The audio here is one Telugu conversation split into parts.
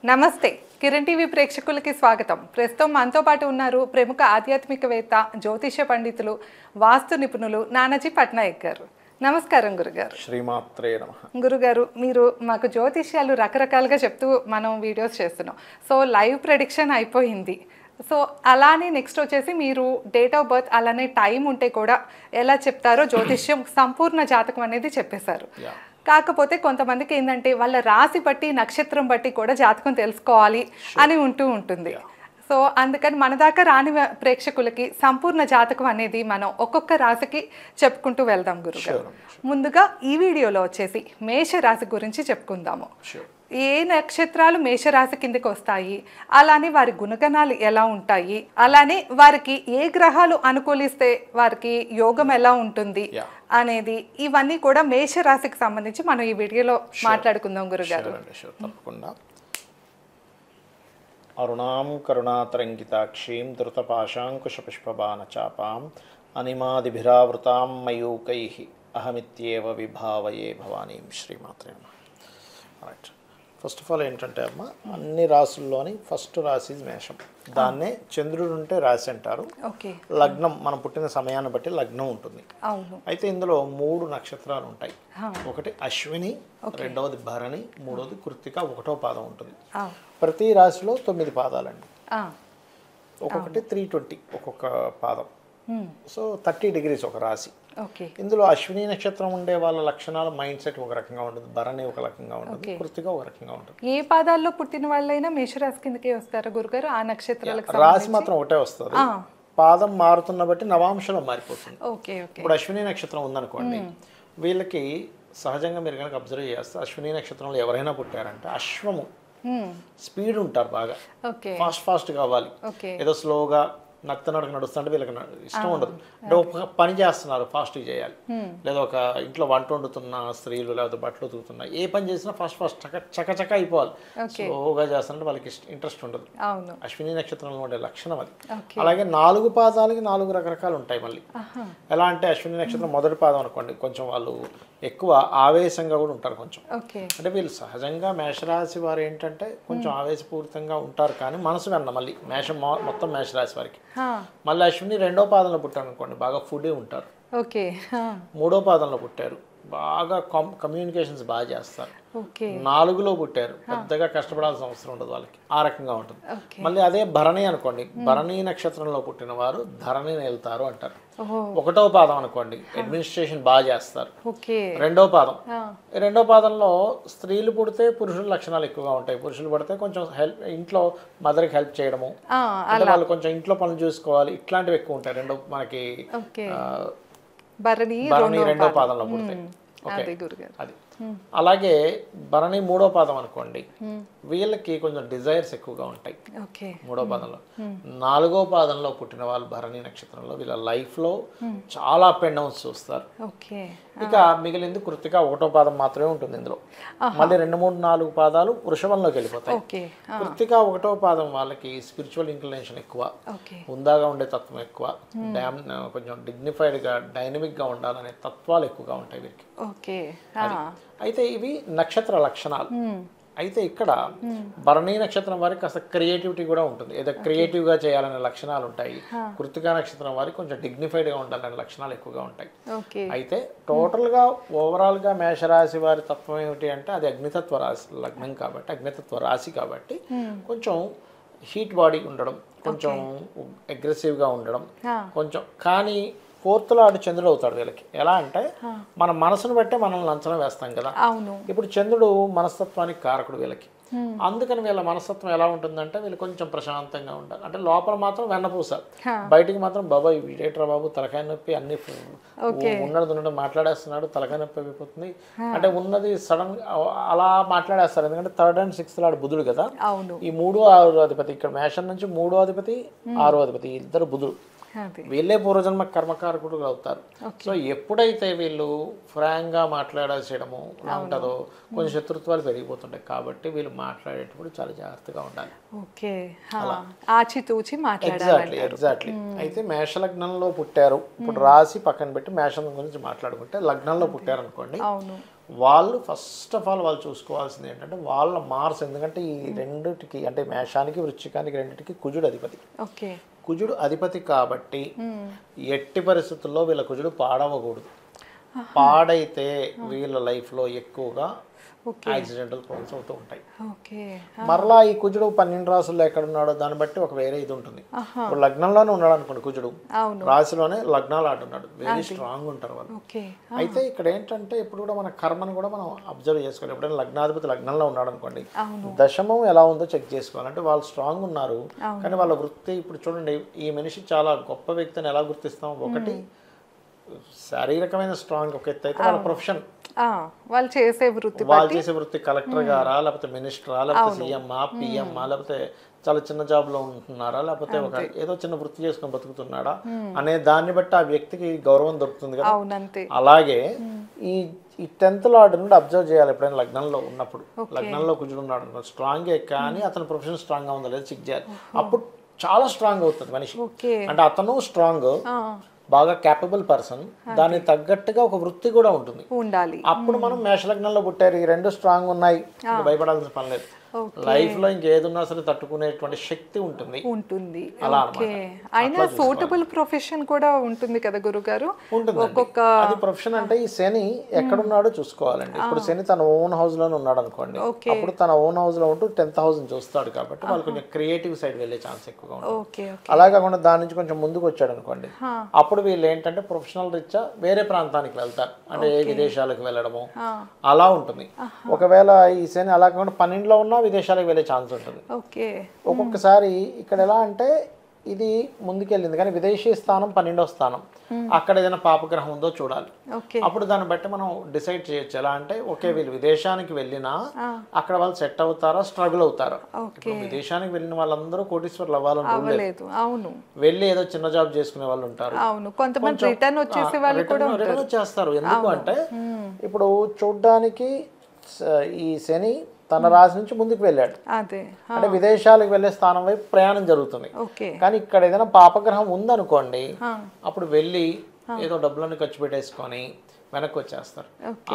నమస్తే కిరణ్ టీవీ ప్రేక్షకులకి స్వాగతం. ప్రస్తుతం మనతో పాటు ఉన్నారు ప్రముఖ ఆధ్యాత్మికవేత్త, జ్యోతిష పండితులు, వాస్తు నిపుణులు నానాజీ పట్నాయక్ గారు. నమస్కారం గురుగారు. శ్రీమాత్రే నమః. గురుగారు, మీరు మాకు జ్యోతిష్యాలు రకరకాలుగా చెప్తూ మనం వీడియోస్ చేస్తున్నాం. సో లైవ్ ప్రెడిక్షన్ అయిపోయింది. సో అలానే నెక్స్ట్ వచ్చేసి మీరు డేట్ ఆఫ్ బర్త్ అలానే టైం ఉంటే కూడా ఎలా చెప్తారో జ్యోతిష్యం సంపూర్ణ జాతకం అనేది చెప్పేశారు. కాకపోతే కొంతమందికి ఏంటంటే వాళ్ళ రాశి బట్టి నక్షత్రం బట్టి కూడా జాతకం తెలుసుకోవాలి అని ఉంటుంది. సో అందుకని మన దాకా రాని ప్రేక్షకులకి సంపూర్ణ జాతకం అనేది మనం ఒక్కొక్క రాశికి చెప్పుకుంటూ వెళ్దాం గురుగారు. ముందుగా ఈ వీడియోలో వచ్చేసి మేష రాశి గురించి చెప్పుకుందాము. ఏ నక్షత్రాలు మేషరాశి కిందకి వస్తాయి, అలానే వారి గుణగణాలు ఎలా ఉంటాయి, అలానే వారికి ఏ గ్రహాలు అనుకూలిస్తే వారికి యోగం ఎలా ఉంటుంది అనేది, ఇవన్నీ కూడా మేషరాశికి సంబంధించి మనం ఈ వీడియోలో మాట్లాడుకుందాం గురుగారు. తప్పకుండా. అరుణాం కరుణాతరంగితాక్షీం ధృతపాశాంకుశపుష్పబాణచాపాం అనిమాదిభిరావృతాం మయూకైః అహమిత్యేవ విభావయే భవానీం. శ్రీమాత్రే నమః. రైట్. ఫస్ట్ ఆఫ్ ఆల్ ఏంటంటే అమ్మ, అన్ని రాసుల్లోని ఫస్ట్ రాశి మేషం. దాన్నే చంద్రుడు ఉంటే రాశి అంటారు. లగ్నం మనం పుట్టిన సమయాన్ని బట్టి లగ్నం ఉంటుంది. అయితే ఇందులో 3 నక్షత్రాలు ఉంటాయి. ఒకటి అశ్విని, రెండవది భరణి, మూడవది కృత్తిక, 1వ పాదం ఉంటుంది. ప్రతి రాశిలో 9 పాదాలండి. ఒక్కొక్కటి 320 ఒక్కొక్క పాదం. సో 30 డిగ్రీస్ ఒక రాశి. ఇందులో అశ్విని నక్షత్రం ఉండే వాళ్ళ లక్షణాలు, మైండ్ సెట్ ఒక రకంగా ఉంటుంది, భరణి ఒక రకంగా ఉంటుంది, కృత్తిక ఒక రకంగా ఉంటుంది. ఏ పాదాల్లో పుట్టిన వాళ్ళైనా మేషరాశి కిందకే వస్తారా గురుగారు? ఆ నక్షత్రాలకు రాశి మాత్రం ఒకటే వస్తుంది. పాదం మారుతున్న బట్టి నవాంశలో మారిపోతుంది. ఇప్పుడు అశ్విని నక్షత్రం ఉందనుకోండి, వీళ్ళకి సహజంగా మీరు కనుక అబ్జర్వ్ చేస్తే అశ్విని నక్షత్రంలో ఎవరైనా పుట్టారంటే అశ్వము స్పీడ్ ఉంటారు, బాగా ఫాస్ట్ కావాలి. ఏదో స్లోగా నత్తనడక నడుస్తుంటే వీళ్ళకి ఇష్టం ఉండదు. అంటే ఒక పని చేస్తున్నారు, ఫాస్ట్గా చేయాలి. లేదా ఒక ఇంట్లో వంట వండుతున్న స్త్రీలు, లేకపోతే బట్టలు ఉతుకుతున్నా, ఏ పని చేసినా ఫాస్ట్ చకచక అయిపోవాలి. స్లోగా చేస్తారంటే వాళ్ళకి ఇంట్రెస్ట్ ఉండదు. అశ్విని నక్షత్రంలో ఉండే లక్షణం అది. అలాగే 4 పాదాలకి 4 రకరకాలు ఉంటాయి మళ్ళీ. ఎలా అంటే అశ్విని నక్షత్రం మొదటి పాదం అనుకోండి, కొంచెం వాళ్ళు ఎక్కువ ఆవేశంగా కూడా ఉంటారు కొంచెం. అంటే వీళ్ళు సహజంగా మేషరాశి వారు ఏంటంటే కొంచెం ఆవేశపూరితంగా ఉంటారు, కానీ మనసు వెన్న మళ్ళీ మేషం మొత్తం మేషరాశి వారికి. మళ్ళీ అశ్విని 2వ పాదంలో పుట్టారు అనుకోండి, బాగా ఫుడ్ ఉంటారు. 3వ పాదంలో పుట్టారు, బాగా కమ్యూనికేషన్స్ బాగా చేస్తారు. 4లో పుట్టారు, పెద్దగా కష్టపడాల్సిన అవసరం ఉండదు వాళ్ళకి, ఆ రకంగా ఉంటుంది. మళ్ళీ అదే భరణి అనుకోండి, భరణి నక్షత్రంలో పుట్టిన వారు ధరణిని వెళ్తారు అంటారు. 1వ పాదం అనుకోండి, అడ్మినిస్ట్రేషన్ బాగా చేస్తారు. 2వ పాదం, 2వ పాదంలో స్త్రీలు పుడితే పురుషుల లక్షణాలు ఎక్కువగా ఉంటాయి. పురుషులు పుడితే కొంచెం హెల్ప్, ఇంట్లో మదర్కి హెల్ప్ చేయడము, వాళ్ళు కొంచెం ఇంట్లో పనులు చూసుకోవాలి, ఇట్లాంటివి ఎక్కువ ఉంటాయి. మనకి భరణి 2వ పాదంలో పుడతాయి. అది. అలాగే భరణి 3వ పాదం అనుకోండి, వీళ్ళకి కొంచెం డిజైర్స్ ఎక్కువగా ఉంటాయి 3వ పాదంలో. 4వ పాదంలో పుట్టిన వాళ్ళు భరణి నక్షత్రంలో వీళ్ళ లైఫ్ లో చాలా అప్ అండ్ డౌన్స్ చూస్తారు. ఇక మిగిలింది కృత్తిక 1వ పాదం మాత్రమే ఉంటుంది ఇందులో. మళ్ళీ 2, 3, 4 పాదాలు వృషభంలోకి వెళ్ళిపోతాయి. కృత్తిక 1వ పాదం వాళ్ళకి స్పిరిచువల్ ఇంక్లినేషన్ ఎక్కువ, హుందాగా ఉండే తత్వం ఎక్కువ, కొంచెం డిగ్నిఫైడ్ గా డైనమిక్ గా ఉండాలనే తత్వాలు ఎక్కువగా ఉంటాయి వీరికి. అయితే ఇవి నక్షత్ర లక్షణాలు. అయితే ఇక్కడ భరణి నక్షత్రం వారికి కాస్త క్రియేటివిటీ కూడా ఉంటుంది, ఏదో క్రియేటివ్ గా చేయాలనే లక్షణాలు ఉంటాయి. కృత్తికా నక్షత్రం వారికి కొంచెం డిగ్నిఫైడ్ గా ఉండాలనే లక్షణాలు ఎక్కువగా ఉంటాయి. అయితే టోటల్ గా ఓవరాల్ గా మేషరాశి వారి తత్వం ఏమిటి అంటే అది అగ్నితత్వ రాశి లగ్నం కాబట్టి, అగ్నితత్వ రాశి కాబట్టి కొంచెం హీట్ బాడీ ఉండడం, కొంచెం అగ్రెసివ్ గా ఉండడం కొంచెం. కానీ 4th లార్డ్ చంద్రుడు అవుతాడు వీళ్ళకి. ఎలా అంటే మన మనసును బట్టే మనల్ని అంచనా వేస్తాం కదా. ఇప్పుడు చంద్రుడు మనస్తత్వానికి కారకుడు వీళ్ళకి. అందుకని వీళ్ళ మనస్తత్వం ఎలా ఉంటుందంటే వీళ్ళు కొంచెం ప్రశాంతంగా ఉంటారు. అంటే లోపల మాత్రం వెన్నపూస, బయటికి మాత్రం బాబాయ్ వీడేట్రా బాబు తలకాయ నొప్పి, అన్ని ఉన్నది మాట్లాడేస్తున్నాడు, తలకాయ నొప్పి అయిపోతుంది అంటే ఉన్నది సడన్ అలా మాట్లాడేస్తారు. ఎందుకంటే 3rd and 6th లార్డ్ బుధుడు కదా. ఈ 3వ 6వ అధిపతి, ఇక్కడ మేషం నుంచి 3వ అధిపతి 6వ అధిపతి, ఇద్దరు బుధుడు. వీళ్ళే పూర్వజన్మ కర్మకారకుడు అవుతారు. సో ఎప్పుడైతే వీళ్ళు ఫ్రాంక్ గా మాట్లాడేసేయడము ఉంటుందో కొంచెం శత్రుత్వాలు పెరిగిపోతుంటాయి. కాబట్టి వీళ్ళు మాట్లాడేటప్పుడు చాలా జాగ్రత్తగా ఉండాలి. ఎగ్జాక్ట్లీ. అయితే మేష లగ్నంలో పుట్టారు, ఇప్పుడు రాశి పక్కన పెట్టి మేషం గురించి మాట్లాడుకుంటే, లగ్నంలో పుట్టారు అనుకోండి, వాళ్ళు ఫస్ట్ ఆఫ్ ఆల్ వాళ్ళు చూసుకోవాల్సింది ఏంటంటే వాళ్ళ మార్స్, ఎందుకంటే ఈ రెండిటికి అంటే మేషానికి వృశ్చికానికి రెండిటికి కుజుడు అధిపతి. ఓకే. కుజుడు అధిపతి కాబట్టి ఎట్టి పరిస్థితుల్లో వీళ్ళ కుజుడు పాడవకూడదు. పాడైతే వీళ్ళ లైఫ్లో ఎక్కువగా యాక్సిడెంటల్ ప్రాబ్లమ్స్ అవుతూ ఉంటాయి. మరలా ఈ కుజుడు 12 రాసుల్లో ఎక్కడున్నాడో దాన్ని బట్టి ఒక వేరే ఇది ఉంటుంది. ఇప్పుడు లగ్నంలోనే ఉన్నాడు అనుకోండి కుజుడు, రాశిలోనే లగ్నాలు ఆడున్నాడు, వెరీ స్ట్రాంగ్ ఉంటారు వాళ్ళు. అయితే ఇక్కడ ఏంటంటే ఇప్పుడు కూడా మన కర్మను కూడా మనం అబ్జర్వ్ చేసుకోవాలి. ఎప్పుడైనా లగ్నాధిపతి లగ్నంలో ఉన్నాడు అనుకోండి, దశమం ఎలా ఉందో చెక్ చేసుకోవాలి. అంటే వాళ్ళు స్ట్రాంగ్ ఉన్నారు కానీ వాళ్ళ వృత్తి, ఇప్పుడు చూడండి ఈ మనిషి చాలా గొప్ప వ్యక్తిని ఎలా గుర్తిస్తాం? ఒకటి శారీరకమైన స్ట్రాంగ్ ఒక ఎత్తు అయితే వాళ్ళ ప్రొఫెషన్, వాళ్ళు చేసే వృత్తి కలెక్టర్ గారా, లేకపోతే మినిస్టరా, లేకపోతే సీఎమ్మా, పిఎమ్మా, లేకపోతే చాలా చిన్న జాబ్ లో ఉంటున్నారా, లేకపోతే ఒక ఏదో చిన్న వృత్తి చేసుకొని బతుకుతున్నాడా అనే దాన్ని బట్టి ఆ వ్యక్తికి గౌరవం దొరుకుతుంది కదా. అలాగే ఈ 10th లార్డ్ నుండి అబ్జర్వ్ చేయాలి. ఎప్పుడైనా లగ్నంలో ఉన్నప్పుడు, లగ్నంలో కుజుడు ఉన్నాడు అనుకో, స్ట్రాంగే కానీ అతని ప్రొఫెషన్ స్ట్రాంగ్ గా ఉందో లేదో చెక్ చేయాలి. అప్పుడు చాలా స్ట్రాంగ్ అవుతుంది మనిషి. అంటే అతను స్ట్రాంగ్, బాగా క్యాపబుల్ పర్సన్, దానికి తగ్గట్టుగా ఒక వృత్తి కూడా ఉండాలి. అప్పుడు మనం మేషలగ్నంలో పుట్టారు, ఈ రెండు స్ట్రాంగ్ ఉన్నాయి, భయపడాల్సిన పని లేదు. లైఫ్ లో ఇంకేదున్నా సరే తట్టుకునేటువంటి శక్తి ఉంటుంది. అలా అయినా సూటబుల్ ప్రొఫెషన్ కూడా ఉంటుంది కదా గురుగారు. ఒక్కొక్క అది ప్రొఫెషన్ అంటే ఈ శని ఎక్కడున్నాడో చూసుకోవాలండి. ఇప్పుడు శని తన ఓన్ హౌస్ లోనే ఉన్నాడు అనుకోండి, అప్పుడు తన ఓన్ హౌస్ లో ఉంటూ 10th హౌస్ చూస్తాడు కాబట్టి వాళ్ళు కొంచెం క్రియేటివ్ సైడ్ వెళ్ళే ఛాన్స్ ఎక్కువగా ఉంటుంది. అలా కాకుండా దాని నుంచి కొంచెం ముందుకు వచ్చాడు అనుకోండి, అప్పుడు వీళ్ళు ఏంటంటే ప్రొఫెషనల్ రీత్యా వేరే ప్రాంతానికి వెళ్తారు, అంటే విదేశాలకు వెళ్ళడము అలా ఉంటుంది. ఒకవేళ ఈ శని అలా కాకుండా 12లో ఉన్నా విదేశాలకు వెళ్ళే ఛాన్స్ ఉంటుంది. ఒక్కొక్కసారి ఇక్కడ ఎలా అంటే ఇది ముందుకెళ్ళింది కానీ విదేశీ స్థానం 12వ స్థానం, అక్కడ ఏదైనా పాపగ్రహం ఉందో చూడాలి. అప్పుడు దాన్ని బట్టి మనం డిసైడ్ చేయొచ్చు. ఎలా అంటే ఓకే వీళ్ళు విదేశానికి వెళ్ళినా అక్కడ వాళ్ళు సెట్ అవుతారా, స్ట్రగుల్ అవుతారా. విదేశానికి వెళ్ళిన వాళ్ళందరూ కోటీశ్వర్లు అవ్వాలని లేదు, వెళ్ళి ఏదో చిన్న జాబ్ చేసుకునే వాళ్ళు ఉంటారు, రిటర్న్ వచ్చేస్తారు. ఎందుకు అంటే ఇప్పుడు చూడ్డానికి ఈ శని తన రాశి నుంచి ముందుకు వెళ్ళాడు, అంటే విదేశాలకు వెళ్ళే స్థానం వైపు ప్రయాణం జరుగుతుంది. కానీ ఇక్కడ ఏదైనా పాపగ్రహం ఉందనుకోండి, అప్పుడు వెళ్ళి ఏదో డబ్బులను ఖర్చు పెట్టేసుకొని వెనక్కి వచ్చేస్తారు.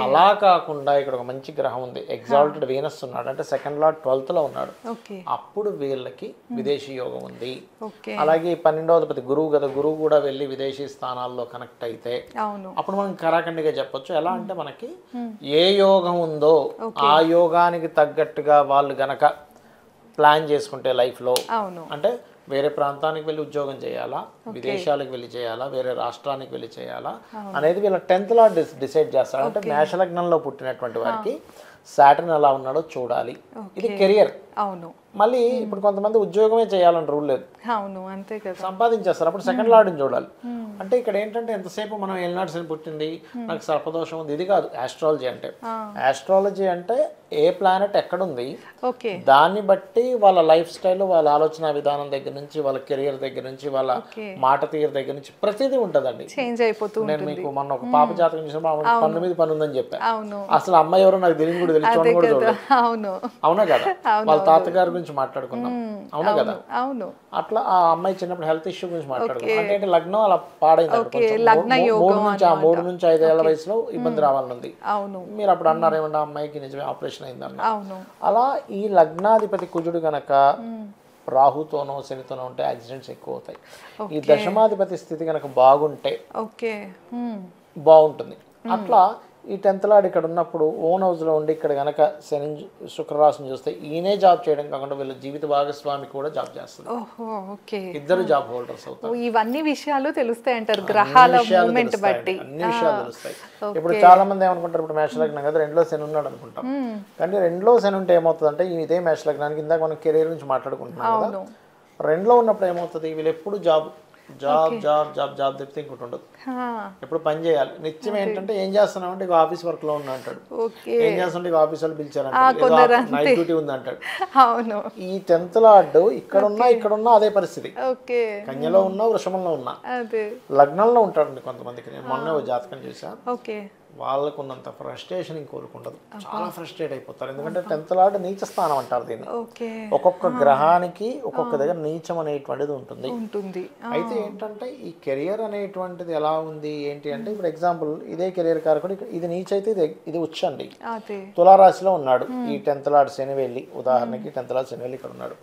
అలా కాకుండా ఇక్కడ ఒక మంచి గ్రహం ఉంది, ఎగ్జాల్టెడ్ వీనస్ ఉన్నాడు, అంటే 2nd లార్డ్ 12th లో ఉన్నాడు, అప్పుడు వీళ్ళకి విదేశీ యోగం ఉంది. అలాగే 12వ అధిపతి గురువు కదా, గురువు కూడా వెళ్ళి విదేశీ స్థానాల్లో కనెక్ట్ అయితే అప్పుడు మనం కరాఖండిగా చెప్పొచ్చు. ఎలా అంటే మనకి ఏ యోగం ఉందో ఆ యోగానికి తగ్గట్టుగా వాళ్ళు గనక ప్లాన్ చేసుకుంటే లైఫ్ లో, అంటే వేరే ప్రాంతానికి వెళ్ళి ఉద్యోగం చేయాలా, విదేశాలకు వెళ్ళి చేయాలా, వేరే రాష్ట్రానికి వెళ్ళి చేయాలా అనేది వీళ్ళ 10th లార్డ్ డిసైడ్ చేస్తాడు. అంటే మేషలగ్నంలో పుట్టినటువంటి వారికి సాటర్న్ ఎలా ఉన్నాడో చూడాలి. ఇది కెరియర్. మళ్ళీ ఇప్పుడు కొంతమంది ఉద్యోగమే చేయాలని రూల్ లేదు, సంపాదించేస్తారు, అప్పుడు 2nd లార్డ్ని చూడాలి. అంటే ఇక్కడ ఏంటంటే ఎంతసేపు మనం ఏలినాడు శని పుట్టింది, నాకు సర్పదోషం ఉంది, ఇది కాదు ఆస్ట్రాలజీ అంటే. ఆస్ట్రాలజీ అంటే ఏ ప్లానెట్ ఎక్కడుంది దాన్ని బట్టి వాళ్ళ లైఫ్ స్టైల్, వాళ్ళ ఆలోచన విధానం దగ్గర నుంచి, వాళ్ళ కెరియర్ దగ్గర నుంచి, వాళ్ళ మాట తీరు దగ్గర నుంచి ప్రతిదీ ఉంటదండి. నేను మీకు మొన్న ఒక పాప జాతకం చూసినప్పుడు పన్ను మీద పన్ను ఉందని చెప్పాను. అసలు అమ్మాయి ఎవరో నాకు తెలియని కూడా తెలియదు, చూడండి కూడా చూడలేదు. అవునా కదా, వాళ్ళ తాతగారి గురించి మాట్లాడుకున్నాం, అవునా కదా. అట్లా ఆ అమ్మాయి చిన్నప్పుడు హెల్త్ ఇష్యూ గురించి మాట్లాడుకున్నాం. అంటే లగ్నం అలా పాడైంది, 3 నుంచి 5 ఏళ్ల వయసులో ఇబ్బంది రావాలనుంది. మీరు అప్పుడు అన్నారు ఏమన్నా అమ్మాయికి నిజమే ఆపరేషన్ అయిందన్న. అలా ఈ లగ్నాధిపతి కుజుడు గనక రాహుతోనో శనితోనో ఉంటే యాక్సిడెంట్స్ ఎక్కువ అవుతాయి. ఈ దశమాధిపతి స్థితి గనక బాగుంటే బాగుంటుంది. అట్లా ఈ 10th లార్డ్ ఇక్కడ ఉన్నప్పుడు ఓన్ హౌస్ లో ఉండి ఇక్కడ గనక శని శుక్రరాశిని చూస్తే ఈయనే జాబ్ చేయడం కాకుండా వీళ్ళ జీవిత భాగస్వామి కూడా జాబ్ చేస్తుంది. ఇద్దరు జాబ్ హోల్డర్స్ అవుతారు. ఇవన్నీ విషయాలు తెలుస్తాయి అంటారు, గ్రహాల మూవ్మెంట్ బట్టి అన్ని విషయాలు తెలుస్తాయి. ఇప్పుడు చాలా మంది ఏమనుకుంటారు, ఇప్పుడు మేషలగ్నం కదా 2లో శని ఉన్నాడు అనుకుంటాం, కానీ 2లో శని ఉంటే ఏమవుతుందంటే ఇదే మేషలగ్నానికి ఇందాక మనం కెరీర్ నుంచి మాట్లాడుకుంటున్నాం కదా, 2లో ఉన్నప్పుడు ఏమవుతుంది వీళ్ళు ఎప్పుడు job job job job job తప్పితే ఇంకోటి ఉండదు, ఎప్పుడు పని చేయాలి. నిత్యం ఏంటంటే ఏం చేస్తున్నావు అంటే ఆఫీస్ వర్క్ లో ఉన్నా అంటాడు, ఏం చేస్తుంటే ఆఫీస్ వాళ్ళు పిలిచారంటాడు, నైట్ డ్యూటీ ఉంది అంటాడు. ఈ 10th లార్డ్ ఇక్కడున్నా అదే పరిస్థితి, కన్యలో ఉన్నా వృషభంలో ఉన్నా లగ్నంలో ఉంటాడండి కొంతమందికి. నేను మొన్న జాతకం చూసా, వాళ్ళకు ఉన్నంత ఫ్రస్ట్రేషన్ ఇంకోరికి ఉండదు. చాలా ఫ్రస్ట్రేట్ అయిపోతారు. ఎందుకంటే 10th లార్డ్ నీచ స్థానం అంటారు దీన్ని. ఒక్కొక్క గ్రహానికి ఒక్కొక్క దగ్గర నీచం అనేటువంటిది ఉంటుంది. అయితే ఏంటంటే ఈ కెరియర్ అనేటువంటిది ఎలా ఉంది ఏంటి అంటే, ఇప్పుడు ఎగ్జాంపుల్ ఇదే కెరియర్ కారకుడు ఇది నీచ అయితే ఇది ఉచ్చండి. తులారాశిలో ఉన్నాడు ఈ 10th లార్డ్ శని వెళ్ళి, ఉదాహరణకి 10th లార్డ్ శని వెళ్ళి ఇక్కడ ఉన్నాడు.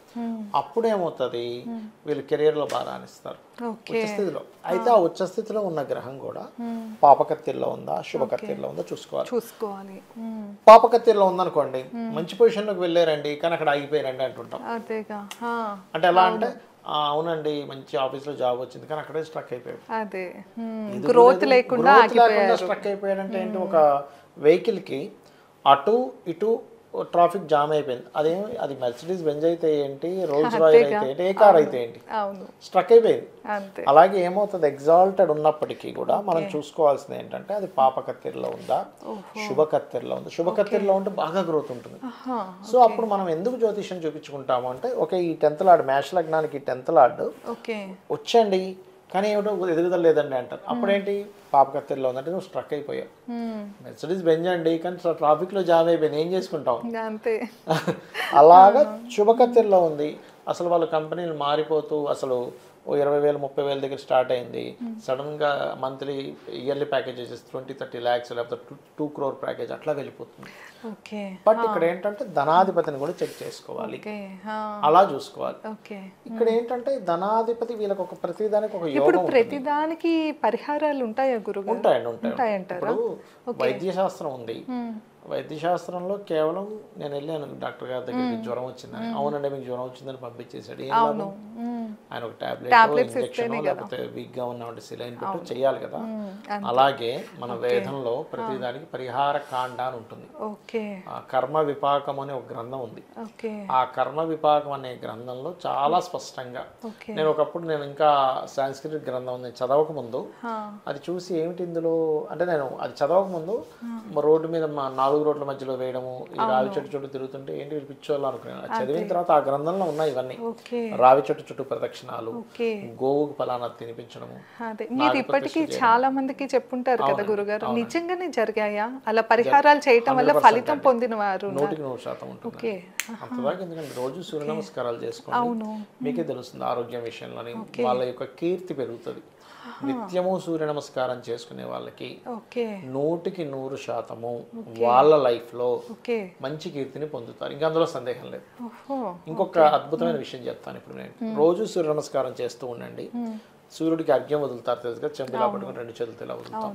అప్పుడు ఏమవుతుంది, వీళ్ళు కెరియర్ లో బాగా రాణిస్తారు ఉచ్చ స్థితిలో. అయితే ఆ ఉచ్చ స్థితిలో ఉన్న గ్రహం కూడా పాపకత్తిలో ఉందా శుభకత్తిలో ఉందా చూసుకోవాలి. పాపకత్తిలో ఉందనుకోండి, మంచి పొజిషన్ లోకి వెళ్ళారండి కానీ అక్కడ ఆగిపోయారండి అంటుంటాం. అంటే ఎలా అంటే, అవునండి మంచి ఆఫీస్ లో జాబ్ వచ్చింది కానీ అక్కడే స్ట్రక్ అయిపోయాడు. గ్రోత్ లేకుండా స్ట్రక్ అయిపోయాడంటే ఏంటి, ఒక వెహికల్ కి అటు ఇటు ట్రాఫిక్ జామ్ అయిపోయింది. అది మెర్సిడీస్ బెంజ్ అయితే ఏంటి, రోల్స్ రాయల్ అయితే ఏంటి, ఏ కార్ అయితే ఏంటి, స్ట్రక్ అయిపోయింది. అలాగే ఏమవుతుంది, ఎగ్జాల్టెడ్ ఉన్నప్పటికీ కూడా మనం చూసుకోవాల్సింది ఏంటంటే అది పాపకత్తిరిలో ఉందా శుభకత్తిరిలో ఉందా. శుభకత్తిరిలో ఉంటే బాగా గ్రోత్ ఉంటుంది. సో అప్పుడు మనం ఎందుకు జ్యోతిష్యం చూపించుకుంటాము అంటే, ఓకే ఈ 10th లార్డ్ మేష లగ్నానికి 10th లార్డ్ వచ్చండి కానీ ఏమిటో ఎదుగుదల లేదండి అంటారు. అప్పుడేంటి, పాపకత్తిరిలో ఉందంటే నువ్వు స్ట్రక్ అయిపోయావు. మెర్సిడీస్ బెంజ్ అండి కానీ ట్రాఫిక్ లో జామ్ అయిపోయింది, ఏం చేసుకుంటాం. అలాగా శుభకత్తిరిలో ఉంది, అసలు వాళ్ళ కంపెనీలు మారిపోతూ అసలు 20,000 30,000 దగ్గర స్టార్ట్ అయింది. సడన్ గా మంత్లీ ఇయర్లీ ప్యాకేజెస్ 20-30 lakhs లేకపోతే 2 crore ప్యాకేజ్ అట్లా వెళ్ళిపోతుంది. బట్ ఇక్కడ ఏంటంటే ధనాధిపతిని కూడా చెక్ చేసుకోవాలి, అలా చూసుకోవాలి. ఇక్కడ ఏంటంటే ధనాధిపతి వీళ్ళకి ఒక ప్రతిదానికి ఒక యోగం, ప్రతిదానికి పరిహారాలు ఉంటాయా గురువు? ఉంటాయండి. ఇప్పుడు వైద్యశాస్త్రం ఉంది. వైద్యశాస్త్రంలో కేవలం నేను వెళ్ళాను డాక్టర్ గారి దగ్గరికి, జ్వరం వచ్చిందని. అవునండి మీకు జ్వరం వచ్చిందని పంపించేశాడు. ఆయన ఒక టాబ్లెట్ ఇంజెక్షన్ లేకపోతే వీక్ గా ఉన్న సిలైన్ పెట్టి చేయాలి కదా. అలాగే మన వేదంలో ప్రతిదానికి పరిహార కాండ అని ఉంటుంది. కర్మ విపాకం అనే ఒక గ్రంథం ఉంది. ఆ కర్మ విపాకం అనే గ్రంథంలో చాలా స్పష్టంగా, నేను ఇంకా సాంస్క్రిట్ గ్రంథం ఉంది చదవక ముందు అది చూసి ఏమిటి ఇందులో అంటే, నేను అది చదవక ముందు రోడ్డు మీద 4 రోడ్ల మధ్యలో వేయడము, ఈ రావి చెట్టు చుట్టూ తిరుగుతుంటే ఏంటి వీళ్ళు పిచ్చోళ్ళు అనుకున్నాను. చదివిన తర్వాత ఆ గ్రంథంలో ఉన్నాయి ఇవన్నీ. రావి చెట్టు చుట్టూ ప్రదక్షిణాలు, గోవుకు ఫలానా తినిపించడము. మీరు ఇప్పటికీ చాలా మందికి చెప్పుంటారు కదా గురుగారు, నిజంగానే జరిగాయా అలా పరిహారాలు చేయటం వల్ల ఫలితం పొందిన వారు? 100% ఉంటుంది అంతదాకా. ఎందుకంటే రోజు సూర్య నమస్కారాలు చేసుకోండి, మీకే తెలుస్తుంది ఆరోగ్యం విషయంలోని వాళ్ళ యొక్క కీర్తి పెరుగుతుంది. నిత్యము సూర్య నమస్కారం చేసుకునే వాళ్ళకి 100% వాళ్ళ లైఫ్ లో మంచి కీర్తిని పొందుతారు. ఇంకా అందులో సందేహం లేదు. ఇంకొక అద్భుతమైన విషయం చెప్తాను ఇప్పుడు. నేను రోజు సూర్య నమస్కారం చేస్తూ ఉండండి. సూర్యుడికి అర్ఘ్యం వదులుతారు తెలుసుగా, చెంబులా పట్టుకుని 2 చేతులతో ఇలా వదులుతాం.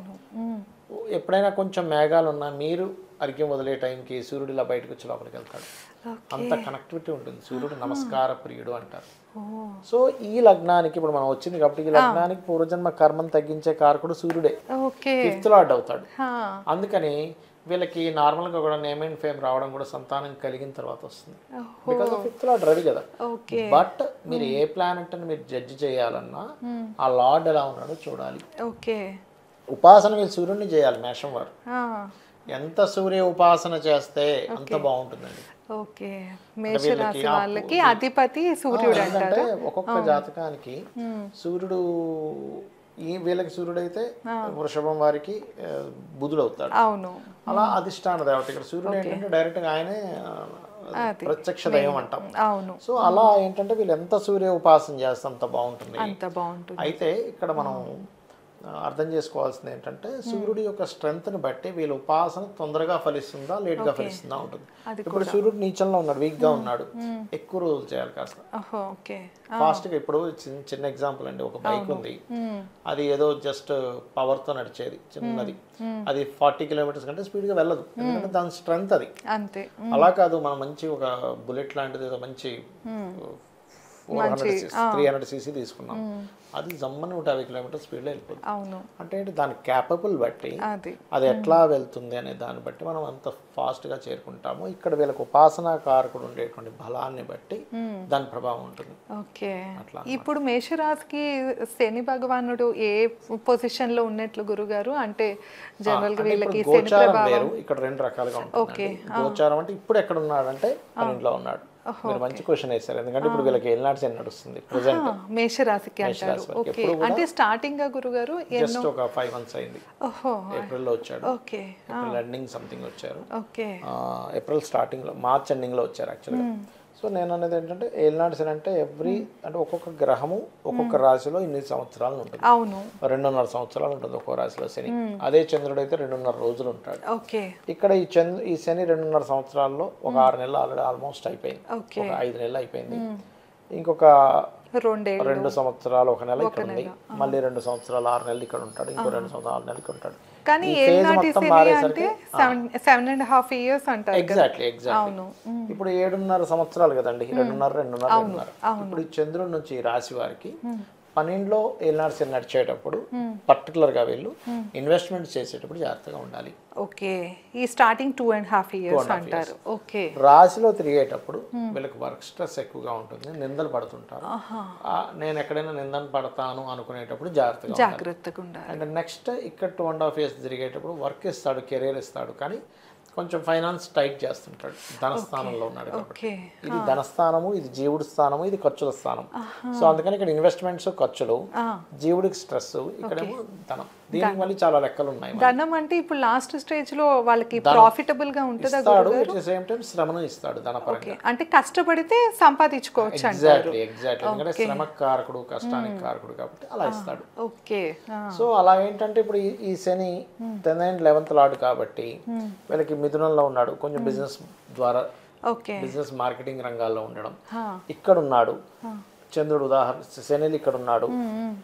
ఎప్పుడైనా కొంచెం మేఘాలు ఉన్నా మీరు అర్ఘ్యం వదిలే టైంకి సూర్యుడు ఇలా బయటకు వచ్చి లోపలికి వెళ్తాడు. అంత కనెక్టివిటీ ఉంటుంది. సూర్యుడు నమస్కార ప్రియుడు అంటారు. సో ఈ లగ్నానికి ఇప్పుడు మనం వచ్చింది కాబట్టి, ఈ లగ్నానికి పూర్వజన్మ కర్మను తగ్గించే కారకుడు సూర్యుడే, 5th లార్డ్ అవుతాడు. అందుకని వీళ్ళకి నార్మల్ గా కూడా నేమ్ అండ్ ఫేమ్ రావడం కూడా సంతానం కలిగిన తర్వాత వస్తుంది. బికాస్ 5th లార్డ్ రెడీ కదా. బట్ మీరు ఏ ప్లానెట్ అని మీరు జడ్జి చేయాలన్నా ఆ లార్డ్ ఎలా ఉన్నాడో చూడాలి. ఉపాసన మీరు సూర్యుడిని చేయాలి. మేషం వారు ఎంత సూర్య ఉపాసన చేస్తే అంత బాగుంటుందండి. వాళ్ళకి అధిపతి సూర్యుడు అంటే ఒక్కొక్క జాతకానికి సూర్యుడు, వీళ్ళకి సూర్యుడు అయితే వృషభం వారికి బుధుడు అవుతాడు. అలా అధిష్టాన దేవత. ఇక్కడ సూర్యుడు ఏంటంటే డైరెక్ట్ గా ఆయనే ప్రత్యక్ష దైవం అంటాం. సో అలా ఏంటంటే వీళ్ళు ఎంత సూర్య ఉపాసన చేస్తే అంత బాగుంటుంది. అయితే ఇక్కడ మనం అర్థం చేసుకోవాల్సింది ఏంటంటే, సూర్యుడి యొక్క స్ట్రెంగ్త్ ని బట్టి వీళ్ళ ఉపాసన తొందరగా ఫలిస్తుందా లేట్ గా ఫలిస్తుందా ఉంటుంది. ఇప్పుడు సూర్యుడు నీచంలో ఉన్నాడు, వీక్ గా ఉన్నాడు, ఎక్కువ రోజులు చేయాలి కాస్త ఫాస్ట్ గా. ఇప్పుడు చిన్న ఎగ్జాంపుల్ అండి, ఒక బైక్ ఉంది, అది ఏదో జస్ట్ పవర్ తో నడిచేది చిన్నది, అది 40 kilometers కంటే స్పీడ్ గా వెళ్ళదు, ఎందుకంటే దాని స్ట్రెంగ్త్ అది. అలా కాదు, మనం మంచి ఒక బుల్లెట్ లాంటిది ఏదో మంచి 300cc తీసుకున్నాం, అది జమ్మని 150 kilometers స్పీడ్లో వెళ్ళిపోతుంది. అంటే దాని క్యాపబుల్ బట్టి అది ఎట్లా వెళ్తుంది అనే దాన్ని బట్టి మనం అంత ఫాస్ట్గా చేరుకుంటాము. ఇక్కడ వీళ్ళకి ఉపాసనాకారకుడు ఉండేటువంటి బలాన్ని బట్టి దాని ప్రభావం ఉంటుంది. ఇప్పుడు మేషరాశికి శని భగవానుడు ఏ పొజిషన్ లో ఉన్నట్లు గురుగారు? అంటే జనరల్ గా వీళ్ళకి గోచారం వేరు, ఇక్కడ 2 రకాలుగా ఉంటుంది. గోచారం అంటే ఇప్పుడు ఎక్కడ ఉన్నాడంటే 12లో ఉన్నాడు, మీరు మంచి క్వశ్చన్ వేశారు, ఎందుకంటే ఇప్పుడు వీళ్ళకి ఏలినాటి శని నడుస్తుంది ప్రెసెంట్. మేషరాశికి అంటారు. ఓకే, అంటే స్టార్టింగ్ గా గురుగారు జస్ట్ ఒక 5 months అయింది. ఏప్రిల్ లో వచ్చాడు. ఓకే, ఏప్రిల్ ఎండింగ్ సంథింగ్ వచ్చారు. ఓకే, ఏప్రిల్ స్టార్టింగ్ లో, మార్చ్ ఎండింగ్ లో వచ్చారు యాక్చువల్గా. సో నేను అనేది ఏంటంటే ఏలినాటి శని అంటే అంటే ఒక్కొక్క గ్రహము ఒక్కొక్క రాశిలో ఇన్ని సంవత్సరాలు ఉంటుంది. అవును, 2.5 సంవత్సరాలు ఉంటుంది ఒక్కో రాశిలో శని. అదే చంద్రుడు అయితే 2.5 రోజులు ఉంటాడు. ఓకే, ఇక్కడ ఈ శని 2.5 సంవత్సరాల్లో ఒక 6 నెలలు ఆల్రెడీ ఆల్మోస్ట్ అయిపోయింది. ఒక 5 నెలలు అయిపోయింది. ఇంకొక 2 సంవత్సరాలు 1 నెల ఇక్కడ ఉంది. మళ్ళీ 2 సంవత్సరాలు 6 నెలలు ఇక్కడ ఉంటాడు. ఇంకో 2 సంవత్సరాలు 6 నెలలు ఇక్కడ ఉంటాడు. కానీ ఏలినాటి శని అంటే 7.5 years అంటారు. ఎగ్జాక్ట్లీ. ఇప్పుడు 7.5 సంవత్సరాలు కదండి, 2.5. ఇప్పుడు ఈ చంద్రుడి నుంచి రాశి వారికి 12లో ఏలినాటి శని నడిచేటప్పుడు పర్టికులర్ గా వీళ్ళు ఇన్వెస్ట్మెంట్ చేసేటప్పుడు జాగ్రత్తగా ఉండాలి. ఓకే, ఈ స్టార్టింగ్ 2.5 years అంటారు. ఓకే, రాశిలో తిరిగేటప్పుడు వీళ్ళకి వర్క్ స్ట్రెస్ ఎక్కువగా ఉంటుంది, నిందలు పడుతుంటారు. నేను ఎక్కడైనా నిందలు పడతాను అనుకునేటప్పుడు జాగ్రత్తగా ఉండాలి. అండ్ నెక్స్ట్ ఇక్కడ 2.5 years తిరిగేటప్పుడు వర్క్ ఇస్తాడు, కెరీర్ ఇస్తాడు, కానీ కొంచెం ఫైనాన్స్ టైట్ చేస్తుంటాడు. ధనస్థానంలో ఉన్నాడు కాబట్టి ఇది ధనస్థానము, ఇది జీవుడి స్థానము, ఇది ఖర్చుల స్థానం. సో అందుకని ఇక్కడ ఇన్వెస్ట్మెంట్స్ ఖర్చులు, జీవుడికి స్ట్రెస్, ఇక్కడేమో ధనం. దీనికి మళ్ళీ చాలా లెక్కలు ఉన్నాయి. ధనం అంటే ఇప్పుడు లాస్ట్ స్టేజ్ లో వాళ్ళకి ప్రాఫిటబుల్ గా ఉంటుందా? ఎట్ ది సేమ్ టైం శ్రమను ఇస్తాడు ధనపరంగా. అంటే కష్టపడితే సంపాదించుకోవచ్చు. ఎగ్జాక్ట్లీ. ఎందుకంటే శ్రమకు కారకుడు, కష్టానికి కారకుడు కాబట్టి అలా ఇస్తాడు. ఓకే, సో అలా ఏంటంటే ఇప్పుడు ఈ శని 10th and 11th లార్డ్ కాబట్టి వీళ్ళకి మిథునంలో ఉన్నాడు. కొంచెం బిజినెస్ ద్వారా, బిజినెస్ మార్కెటింగ్ రంగాల్లో ఉండడం. ఇక్కడ ఉన్నాడు చంద్రుడు, ఉదాహరణ శనిలు ఇక్కడ ఉన్నాడు.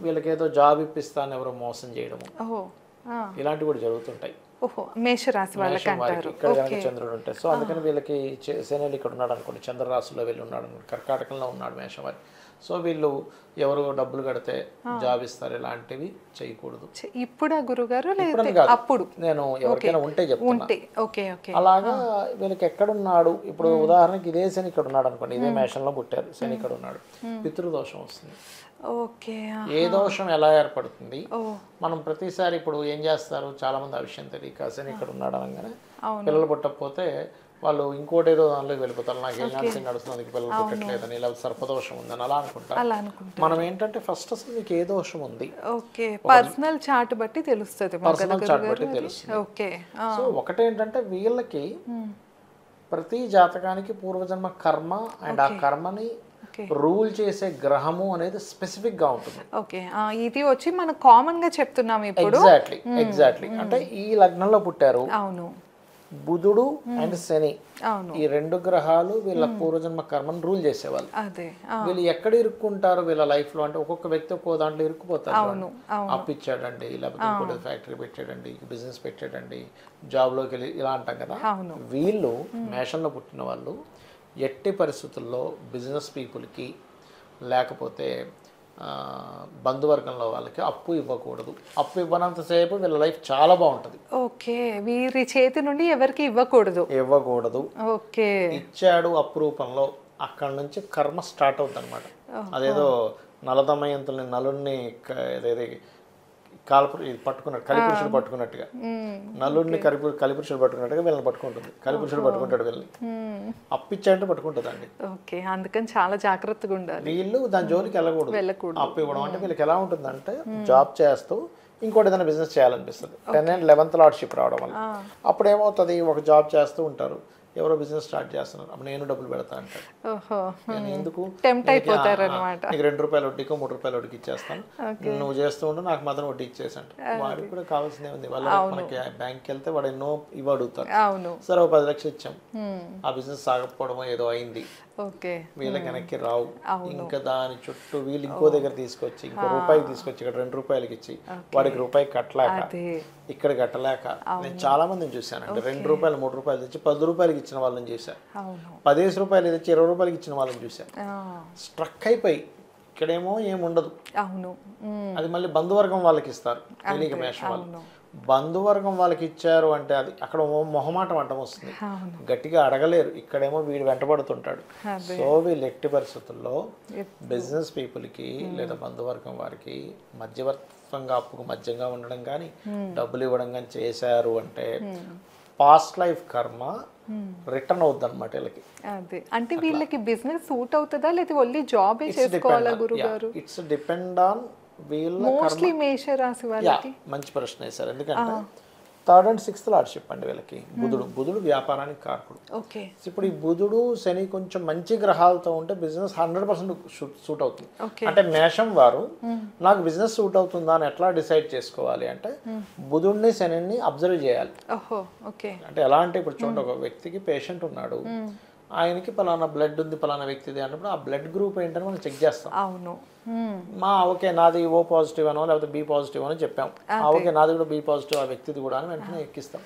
వీళ్ళకి ఏదో జాబ్ ఇప్పిస్తాను ఎవరో మోసం చేయడము, ఇలాంటివి కూడా జరుగుతుంటాయి. మేషరాశి వాళ్ళకి ఇక్కడ కనుక చంద్రుడు ఉంటాయి. సో అందుకని వీళ్ళకి శనిలు ఇక్కడ ఉన్నాడు అనుకోండి, చంద్రరాశిలో వీళ్ళు ఉన్నాడు అనుకోండి, కర్కాటకంలో ఉన్నాడు మేషం వారి. సో వీళ్ళు ఎవరు డబ్బులు కడితే జాబ్ ఇస్తారు, ఇలాంటివి చేయకూడదు. ఇప్పుడు గురుగారు అప్పుడు నేను ఎవరికైనా ఉంటే చెప్తున్నా. అలాగా వీళ్ళకి ఎక్కడున్నాడు, ఇప్పుడు ఉదాహరణకి ఇదే శని ఇక్కడ ఉన్నాడు అనుకోండి, ఇదే మేషంలో పుట్టారు, శని ఇక్కడ ఉన్నాడు, పితృదోషం వస్తుంది. ఏ దోషం ఎలా ఏర్పడుతుంది? మనం ప్రతిసారి ఇప్పుడు ఏం చేస్తారు, చాలా మంది ఆ విషయం తెలియక శని ఇక్కడ ఉన్నాడు అనగానే పిల్లలు పుట్టకపోతే వాళ్ళు ఇంకోటి ఏదో దానిలోకి వెళ్ళిపోతారు. నాకు ఏలినాటి శని నడుస్తుంది, పిల్లలు పుట్టట్లేదని, ఇలా సర్పదోషం ఉందని అలా అనుకుంటారు. మనం ఏంటంటే ఫస్ట్ అసలు మీకు ఏ దోషం ఉంది, పర్సనల్ చార్ట్ బట్టి తెలుస్తుంది. సో ఒకటేంటంటే వీళ్ళకి ప్రతి జాతకానికి పూర్వజన్మ కర్మ అండ్ ఆ కర్మని రూల్ చేసే గ్రహము అనేది స్పెసిఫిక్ గా ఉంటుంది. ఓకే, ఇది వచ్చి మనం కామన్ గా చెప్తున్నాం ఇప్పుడు. ఎగ్జాక్ట్లీ. అంటే ఈ లగ్నంలో పుట్టారు, అవును, బుధుడు అండ్ శని, ఈ 2 గ్రహాలు వీళ్ళ పూర్వజన్మ కర్మను రూల్ చేసేవాళ్ళు. వీళ్ళు ఎక్కడ ఇరుక్కుంటారు వీళ్ళ లైఫ్ లో అంటే ఒక్కొక్క వ్యక్తి ఒక్కో దాంట్లో ఇరుక్కుపోతారు. అప్పిచ్చాడండి, లేకపోతే ఇంకోటి ఫ్యాక్టరీ పెట్టాడండి, బిజినెస్ పెట్టాడండి, జాబ్ లోకి వెళ్ళి ఇలా అంటాం కదా. వీళ్ళు మేషంలో పుట్టిన వాళ్ళు ఎట్టి పరిస్థితుల్లో బిజినెస్ పీపుల్కి లేకపోతే బంధువర్గంలో వాళ్ళకి అప్పు ఇవ్వకూడదు. అప్పు ఇవ్వనంతసేపు వీళ్ళ లైఫ్ చాలా బాగుంటుంది. ఓకే, వీరి చేతి నుండి ఎవరికి ఇవ్వకూడదు. ఓకే, ఇచ్చాడు అప్పు రూపంలో, అక్కడ నుంచి కర్మ స్టార్ట్ అవుతుంది అనమాట. అదేదో నలదమయంతుల్ని నలుడిని ఏదేది పట్టుకున్నట్టు, కలిపురుషుడు పట్టుకున్నట్టుగా, నలుడిని కలిపురుషుడు పట్టుకున్నట్టుగా వీళ్ళని పట్టుకుంటుంది. కలిపురుషుడు పట్టుకుంటాడు వీళ్ళని, అప్పిచ్చాడంటే పట్టుకుంటుంది అండి. అందుకని చాలా జాగ్రత్తగా ఉండాలి. వీళ్ళు దాని జోలికి వెళ్ళకూడదు. అప్పు ఇవ్వడం అంటే వీళ్ళకి ఎలా ఉంటుందంటే జాబ్ చేస్తూ ఇంకోటి ఏదైనా బిజినెస్ చేయాలనిపిస్తుంది. 10th and 11th లార్డ్షిప్ రావడం వల్ల అప్పుడు ఏమవుతుంది, ఒక జాబ్ చేస్తూ ఉంటారు, ఎవరో బిజినెస్ స్టార్ట్ చేస్తున్నారు, అప్పుడు నేను డబ్బులు పెడతా అంటాడు. ఎందుకు నీకు 2 రూపాయలు వడ్డీకో 3 రూపాయలు వడ్డీకి ఇచ్చేస్తాను, నువ్వు చేస్తూ ఉంటూ నాకు మాత్రం వడ్డీ ఇచ్చేసంట. వాడికి కూడా కావాల్సిందే ఉంది. వాళ్ళ మనకి బ్యాంక్కి వెళ్తే వాడు ఎన్నో ఇవి అడుగుతారు. సరే 10 లక్షలు ఇచ్చాం, ఆ బిజినెస్ సాగకపోవడమో ఏదో అయింది, వీళ్ళకి వెనక్కి రావు. ఇంకా దాని చుట్టూ వీళ్ళు ఇంకో దగ్గర తీసుకొచ్చి ఇంకో రూపాయికి తీసుకొచ్చి ఇక్కడ 2 రూపాయలకి ఇచ్చి వాడికి రూపాయి కట్టలేక ఇక్కడ కట్టలేక నేను చాలా మందిని చూశాను. అంటే 2 రూపాయలు 3 రూపాయలు తెచ్చి 10 రూపాయలకి ఇచ్చిన వాళ్ళని చూశాను, 15 రూపాయలు తెచ్చి 20 రూపాయలకి ఇచ్చిన వాళ్ళని చూశాను. స్ట్రక్ అయిపోయి ఇక్కడేమో ఏముండదు. అది మళ్ళీ బంధువర్గం వాళ్ళకి ఇస్తారు. తెలియక మేషం వాళ్ళు బంధువర్గం వాళ్ళకి ఇచ్చారు అంటే అది అక్కడ మొహమాటం అడ్డం వస్తుంది, గట్టిగా అడగలేరు. ఇక్కడేమో వీడు వెంటబడుతుంటాడు. సో వీళ్ళు ఎట్టి పరిస్థితుల్లో బిజినెస్ పీపుల్కి లేదా బంధువర్గం వారికి మధ్యవర్తంగా అప్పుకు మధ్యంగా ఉండడం కానీ డబ్బులు ఇవ్వడం కానీ చేశారు అంటే పాస్ట్ లైఫ్ కర్మ రిటర్న్ అవుద్ది అనమాట వీళ్ళకి. అదే అంటే వీళ్ళకి బిజినెస్ సూట్ అవుతుందా లేదా ఓన్లీ జాబ్ చేసుకోవాలా గురుగారు? ఇట్స్ డిపెండ్ ఆన్ వీళ్ళ మోస్ట్లీ మేషరాశి వాళ్ళకి. మంచి ప్రశ్న వేశారు. ఎందుకంటే 3rd and 6th లార్డ్షిప్ అండి వీళ్ళకి. బుధుడు వ్యాపారానికి కారకుడు. ఓకే. ఇప్పుడు ఈ బుధుడు శని కొంచెం మంచి గ్రహాలతో ఉంటే బిజినెస్ 100% సూట్ అవుతుంది. అంటే మేషం వారు నాకు బిజినెస్ సూట్ అవుతుందా అని ఎట్లా డిసైడ్ చేసుకోవాలి అంటే బుధుడిని శనిని అబ్జర్వ్ చేయాలి. అంటే ఎలా అంటే ఇప్పుడు చూడండి, ఒక వ్యక్తికి పేషెంట్ ఉన్నాడు, ఆయనకి పలానా బ్లడ్ ఉంది పలానా వ్యక్తిది అన్నప్పుడు ఆ బ్లడ్ గ్రూప్ ఏంటని మనం చెక్ చేస్తాం. అవును. ఓకే నాది O పాజిటివ్ అనో లేకపోతే B పాజిటివ్ అని చెప్పాం. ఓకే నాది కూడా B పాజిటివ్ ఆ వ్యక్తిది కూడా అని వెంటనే ఎక్కిస్తాం.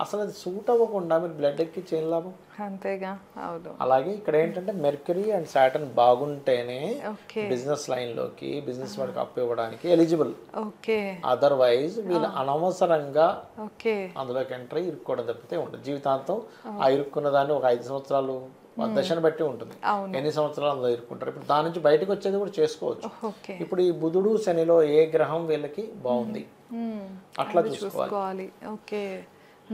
అసలు అది సూట్ అవ్వకుండా మీరు బ్లడ్ ఎక్కించి ఏం లాభం? అంతేగా. అవును. అలాగే ఇక్కడ ఏంటంటే మెర్క్యూరీ అండ్ సాటర్న్ బాగుంటేనే బిజినెస్ లైన్ లోకి బిజినెస్ వాడికి అప్పు ఇవ్వడానికి ఎలిజిబుల్. అదర్వైజ్ వీళ్ళు అనవసరంగా అందులోకి ఎంటర్ అయ్యి ఇరుక్కోవడం తప్పితే ఉంటుంది. జీవితాంతం ఆ ఇరుక్కున్న దాన్ని ఒక 5 సంవత్సరాలు దశను బట్టి ఉంటుంది, ఎన్ని సంవత్సరాలు అందులో ఇరుక్కుంటారు. ఇప్పుడు దాని నుంచి బయటకు వచ్చేది కూడా చేసుకోవచ్చు. ఇప్పుడు ఈ బుధుడు శనిలో ఏ గ్రహం వీళ్ళకి బాగుంది అట్లా చూసుకోవాలి.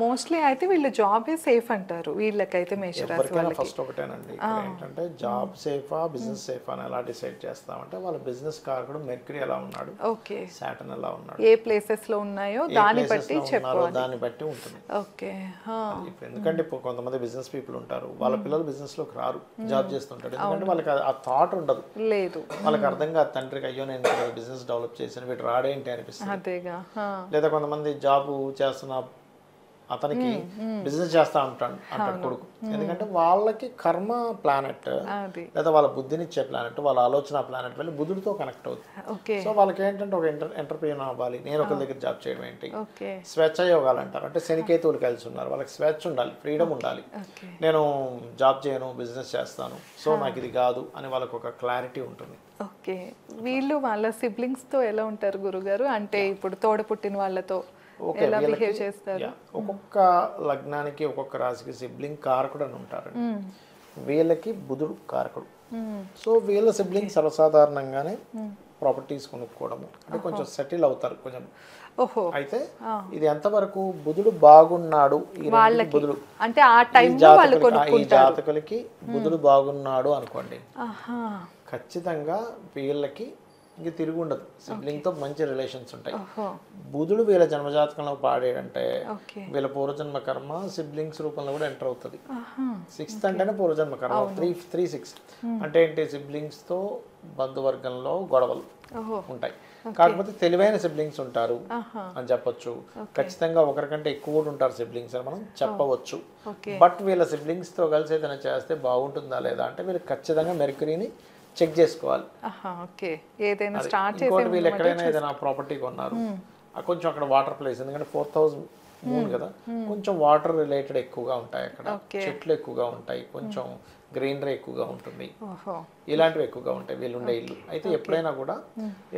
మోస్ట్లీ అయితే వీళ్ళు జాబ్ సేఫ్ అంటారు వీళ్ళకైతే మేషరాశి వాళ్ళకి. ఫస్ట్ ఒకటేనండి ఏంటంటే జాబ్ సేఫా బిజినెస్ సేఫా అని ఎలా డిసైడ్ చేస్తామంటే వాళ్ళ బిజినెస్ కారకుడు మెర్క్యూరీ ఎలా ఉన్నాడు, సాటర్న్ ఎలా ఉన్నాడు, ఏ ప్లేసెస్ లో ఉన్నాయో దాన్ని బట్టి చెప్పాలి, దాన్ని బట్టి ఉంటుంది. ఎందుకంటే ఇప్పుడు కొంతమంది బిజినెస్ పీపుల్ ఉంటారు, వాళ్ళ పిల్లలు బిజినెస్ లోకి రారు, జాబ్ చేస్తుంటారు. ఎందుకంటే వాళ్ళకి ఆ థాట్ ఉండదు, లేదు వాళ్ళకి అర్థం కాదు తండ్రికి అయ్యో నేను బిజినెస్ డెవలప్ చేశాను వీటి రాడేంటి అనిపిస్తుంది. లేదా కొంతమంది జాబ్ చేస్తున్న అతనికి బిజినెస్ చేస్తా అంటాడు కొడుకు. ఎందుకంటే వాళ్ళకి కర్మ ప్లానెట్ లేదా వాళ్ళ బుద్ధినిచ్చే ప్లానెట్ వాళ్ళ ఆలోచన ప్లానెట్ వెళ్ళి బుధుడితో కనెక్ట్ అవుతుంది. సో వాళ్ళకి ఏంటంటే ఒక ఎంటర్ప్రీనర్ అవ్వాలి, నేను ఒకరి దగ్గర జాబ్ చేయడం ఏంటి, స్వేచ్ఛ యోగాలు అంటారు. అంటే శనికేతువులు కలిసి ఉన్నారు, వాళ్ళకి స్వేచ్ఛ ఉండాలి, ఫ్రీడమ్ ఉండాలి. నేను జాబ్ చేయను బిజినెస్ చేస్తాను, సో నాకు ఇది కాదు అని వాళ్ళకి ఒక క్లారిటీ ఉంటుంది. ఓకే. వీళ్ళు వాళ్ళ సిబ్లింగ్స్ తో ఎలా ఉంటారు గురుగారు? అంటే ఇప్పుడు తోడ పుట్టిన వాళ్ళతో ఎలా బిహేవ్ చేస్తారు? ఒక్కొక్క లగ్నానికి ఒక్కొక్క రాశికి సిబ్లింగ్ కారకుడు అని ఉంటారు. వీళ్ళకి బుధుడు కారకుడు. సో వీళ్ళ సిబ్లింగ్ సర్వసాధారణంగానే ప్రాపర్టీస్ కొనుక్కోవడము అంటే కొంచెం సెటిల్ అవుతారు కొంచెం. అయితే ఇది ఎంతవరకు బుధుడు బాగున్నాడు బుధుడు అంటే ఈ జాతకులకి బుధుడు బాగున్నాడు అనుకోండి, ఖచ్చితంగా వీళ్ళకి ఇంక తిరిగి ఉండదు, సిబ్లింగ్ తో మంచి రిలేషన్స్ ఉంటాయి. బుధుడు వీళ్ళ జన్మజాతకంలో పాడేడంటే వీళ్ళ పూర్వజన్మ కర్మ సిబ్లింగ్స్ రూపంలో కూడా ఎంటర్ అవుతుంది. 6th అంటేనే పూర్వజన్మ కర్మ. 3, 6 అంటే ఏంటి, సిబ్లింగ్స్ తో బంధువర్గంలో గొడవలు ఉంటాయి. కాకపోతే తెలివైన సిబ్లింగ్స్ ఉంటారు అని చెప్పొచ్చు. ఖచ్చితంగా ఒకరికంటే ఎక్కువ కూడా ఉంటారు సిబ్లింగ్స్ అని మనం చెప్పవచ్చు. బట్ వీళ్ళ సిబ్లింగ్స్ తో కలిసి ఏదైనా చేస్తే బాగుంటుందా లేదా అంటే వీళ్ళు ఖచ్చితంగా మెర్క్యూరీని చెక్ చేసుకోవాలి. ఇంకోటి వీళ్ళు ఎక్కడైనా ఏదైనా ప్రాపర్టీ కొన్నారు, కొంచెం అక్కడ వాటర్ ప్లేస్, ఎందుకంటే 4,000 మూన్ కదా, కొంచెం వాటర్ రిలేటెడ్ ఎక్కువగా ఉంటాయి, అక్కడ చెట్లు ఎక్కువగా ఉంటాయి, కొంచెం గ్రీనరీ ఎక్కువగా ఉంటుంది, ఇలాంటివి ఎక్కువగా ఉంటాయి వీళ్ళు ఉండే ఇల్లు. అయితే ఎప్పుడైనా కూడా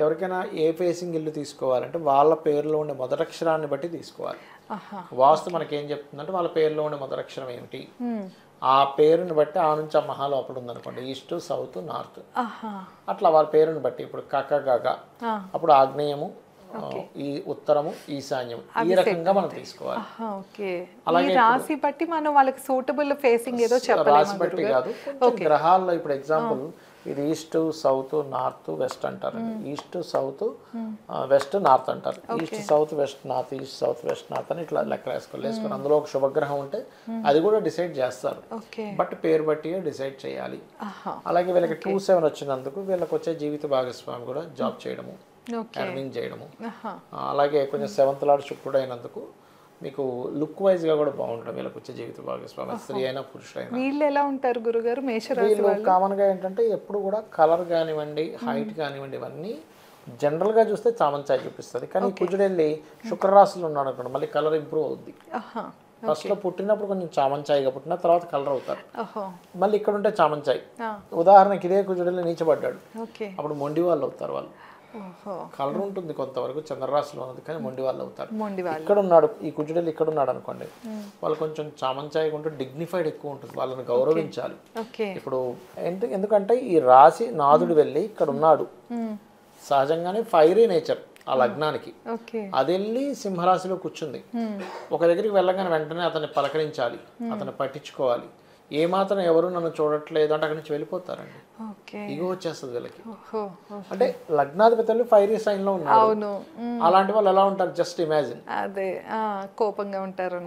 ఎవరికైనా ఏ ఫేసింగ్ ఇల్లు తీసుకోవాలంటే వాళ్ళ పేరులో ఉండే మొదటక్షరాన్ని బట్టి తీసుకోవాలి. వాస్తు మనకేం చెప్తుందంటే వాళ్ళ పేరులో ఉండే మొదటక్షరం ఏమిటి, ఆ పేరుని బట్టి ఆ నుంచి ఆ మహాలో అప్పుడు ఉందనుకోండి, ఈస్ట్ సౌత్ నార్త్ అట్లా వాళ్ళ పేరుని బట్టి. ఇప్పుడు కక గగ అప్పుడు ఆగ్నేయము, ఈ ఉత్తరము ఈశాన్యం, ఈ రకంగా మనం తీసుకోవాలి. అలాగే రాశి బట్టి మనం వాళ్ళకి సూటబుల్ ఫేసింగ్ ఏదో చెప్పలేము, రాశి బట్టి కాదు, గ్రహాల్లో. ఇప్పుడు ఎగ్జాంపుల్ ఇది ఈస్ట్ సౌత్ నార్త్ వెస్ట్ అంటారు, ఈస్ట్ సౌత్ వెస్ట్ నార్త్ అంటారు, east south west north, east south west north అని ఇట్లా లెక్క వేసుకొని అందులో ఒక శుభగ్రహం ఉంటే అది కూడా డిసైడ్ చేస్తారు. బట్ పేరు బట్టి డిసైడ్ చేయాలి. అలాగే వీళ్ళకి 2-7 వచ్చినందుకు వీళ్ళకి వచ్చే జీవిత భాగస్వామి కూడా జాబ్ చేయడము, ఎర్నింగ్ చేయడము. అలాగే కొంచెం 7th లార్డ్ శుక్రుడు అయినందుకు మీకు లుక్ వైజ్ గా కూడా బాగుంటుంది వీళ్ళకి వచ్చే జీవిత భాగస్వామి, స్త్రీ అయినా పురుషుడైనా. వీళ్ళు ఎలా ఉంటారు గురుగారు మేషరాశి వాళ్ళు? కామన్ గా ఏంటంటే ఎప్పుడు కూడా కలర్ కానివ్వండి, హైట్ కానివ్వండి, ఇవన్నీ జనరల్ గా చూస్తే చామంచాయి చూపిస్తుంది. కానీ కుజుడు వెళ్ళి శుక్రరాశిలో ఉన్నాడు అనుకోండి, మళ్ళీ కలర్ ఇంప్రూవ్ అవుద్ది. ఫస్ట్ లో పుట్టినప్పుడు కొంచెం చామంచాయిగా పుట్టిన తర్వాత కలర్ అవుతారు. మళ్ళీ ఇక్కడ ఉంటే చామంచాయి. ఉదాహరణకి ఇదే కుజుడు నీచబడ్డాడు, అప్పుడు మొండి వాళ్ళు అవుతారు. వాళ్ళు కలర్ ఉంటుంది కొంతవరకు చంద్రరాశిలో ఉన్నది, కానీ మొండి వాళ్ళు అవుతారు. ఇక్కడ ఉన్నాడు ఈ కుజుడు ఇక్కడ ఉన్నాడు అనుకోండి, వాళ్ళు కొంచెం చామంచాయిగా ఉంటే డిగ్నిఫైడ్ ఎక్కువ ఉంటుంది, వాళ్ళని గౌరవించాలి. ఇప్పుడు ఎందుకంటే ఈ రాశి నాదుడు వెళ్ళి ఇక్కడ ఉన్నాడు, సహజంగానే ఫైరీ నేచర్, ఆ లగ్నానికి. అది వెళ్ళి సింహరాశిలో కూర్చుంది. ఒక దగ్గరికి వెళ్ళగానే వెంటనే అతన్ని పలకరించాలి, అతన్ని పట్టించుకోవాలి. ఏమాత్రం ఎవరు నన్ను చూడట్లేదు అంటే అక్కడి నుంచి వెళ్ళిపోతారండి. ఇగో వచ్చేస్తుంది వీళ్ళకి. అంటే లగ్నాధిపతులు ఫైరీ సైన్ లో ఉన్నారు. అలాంటి వాళ్ళు ఎలా ఉంటారు, జస్ట్ ఇమాజిన్. అదే కోపంగా ఉంటారు.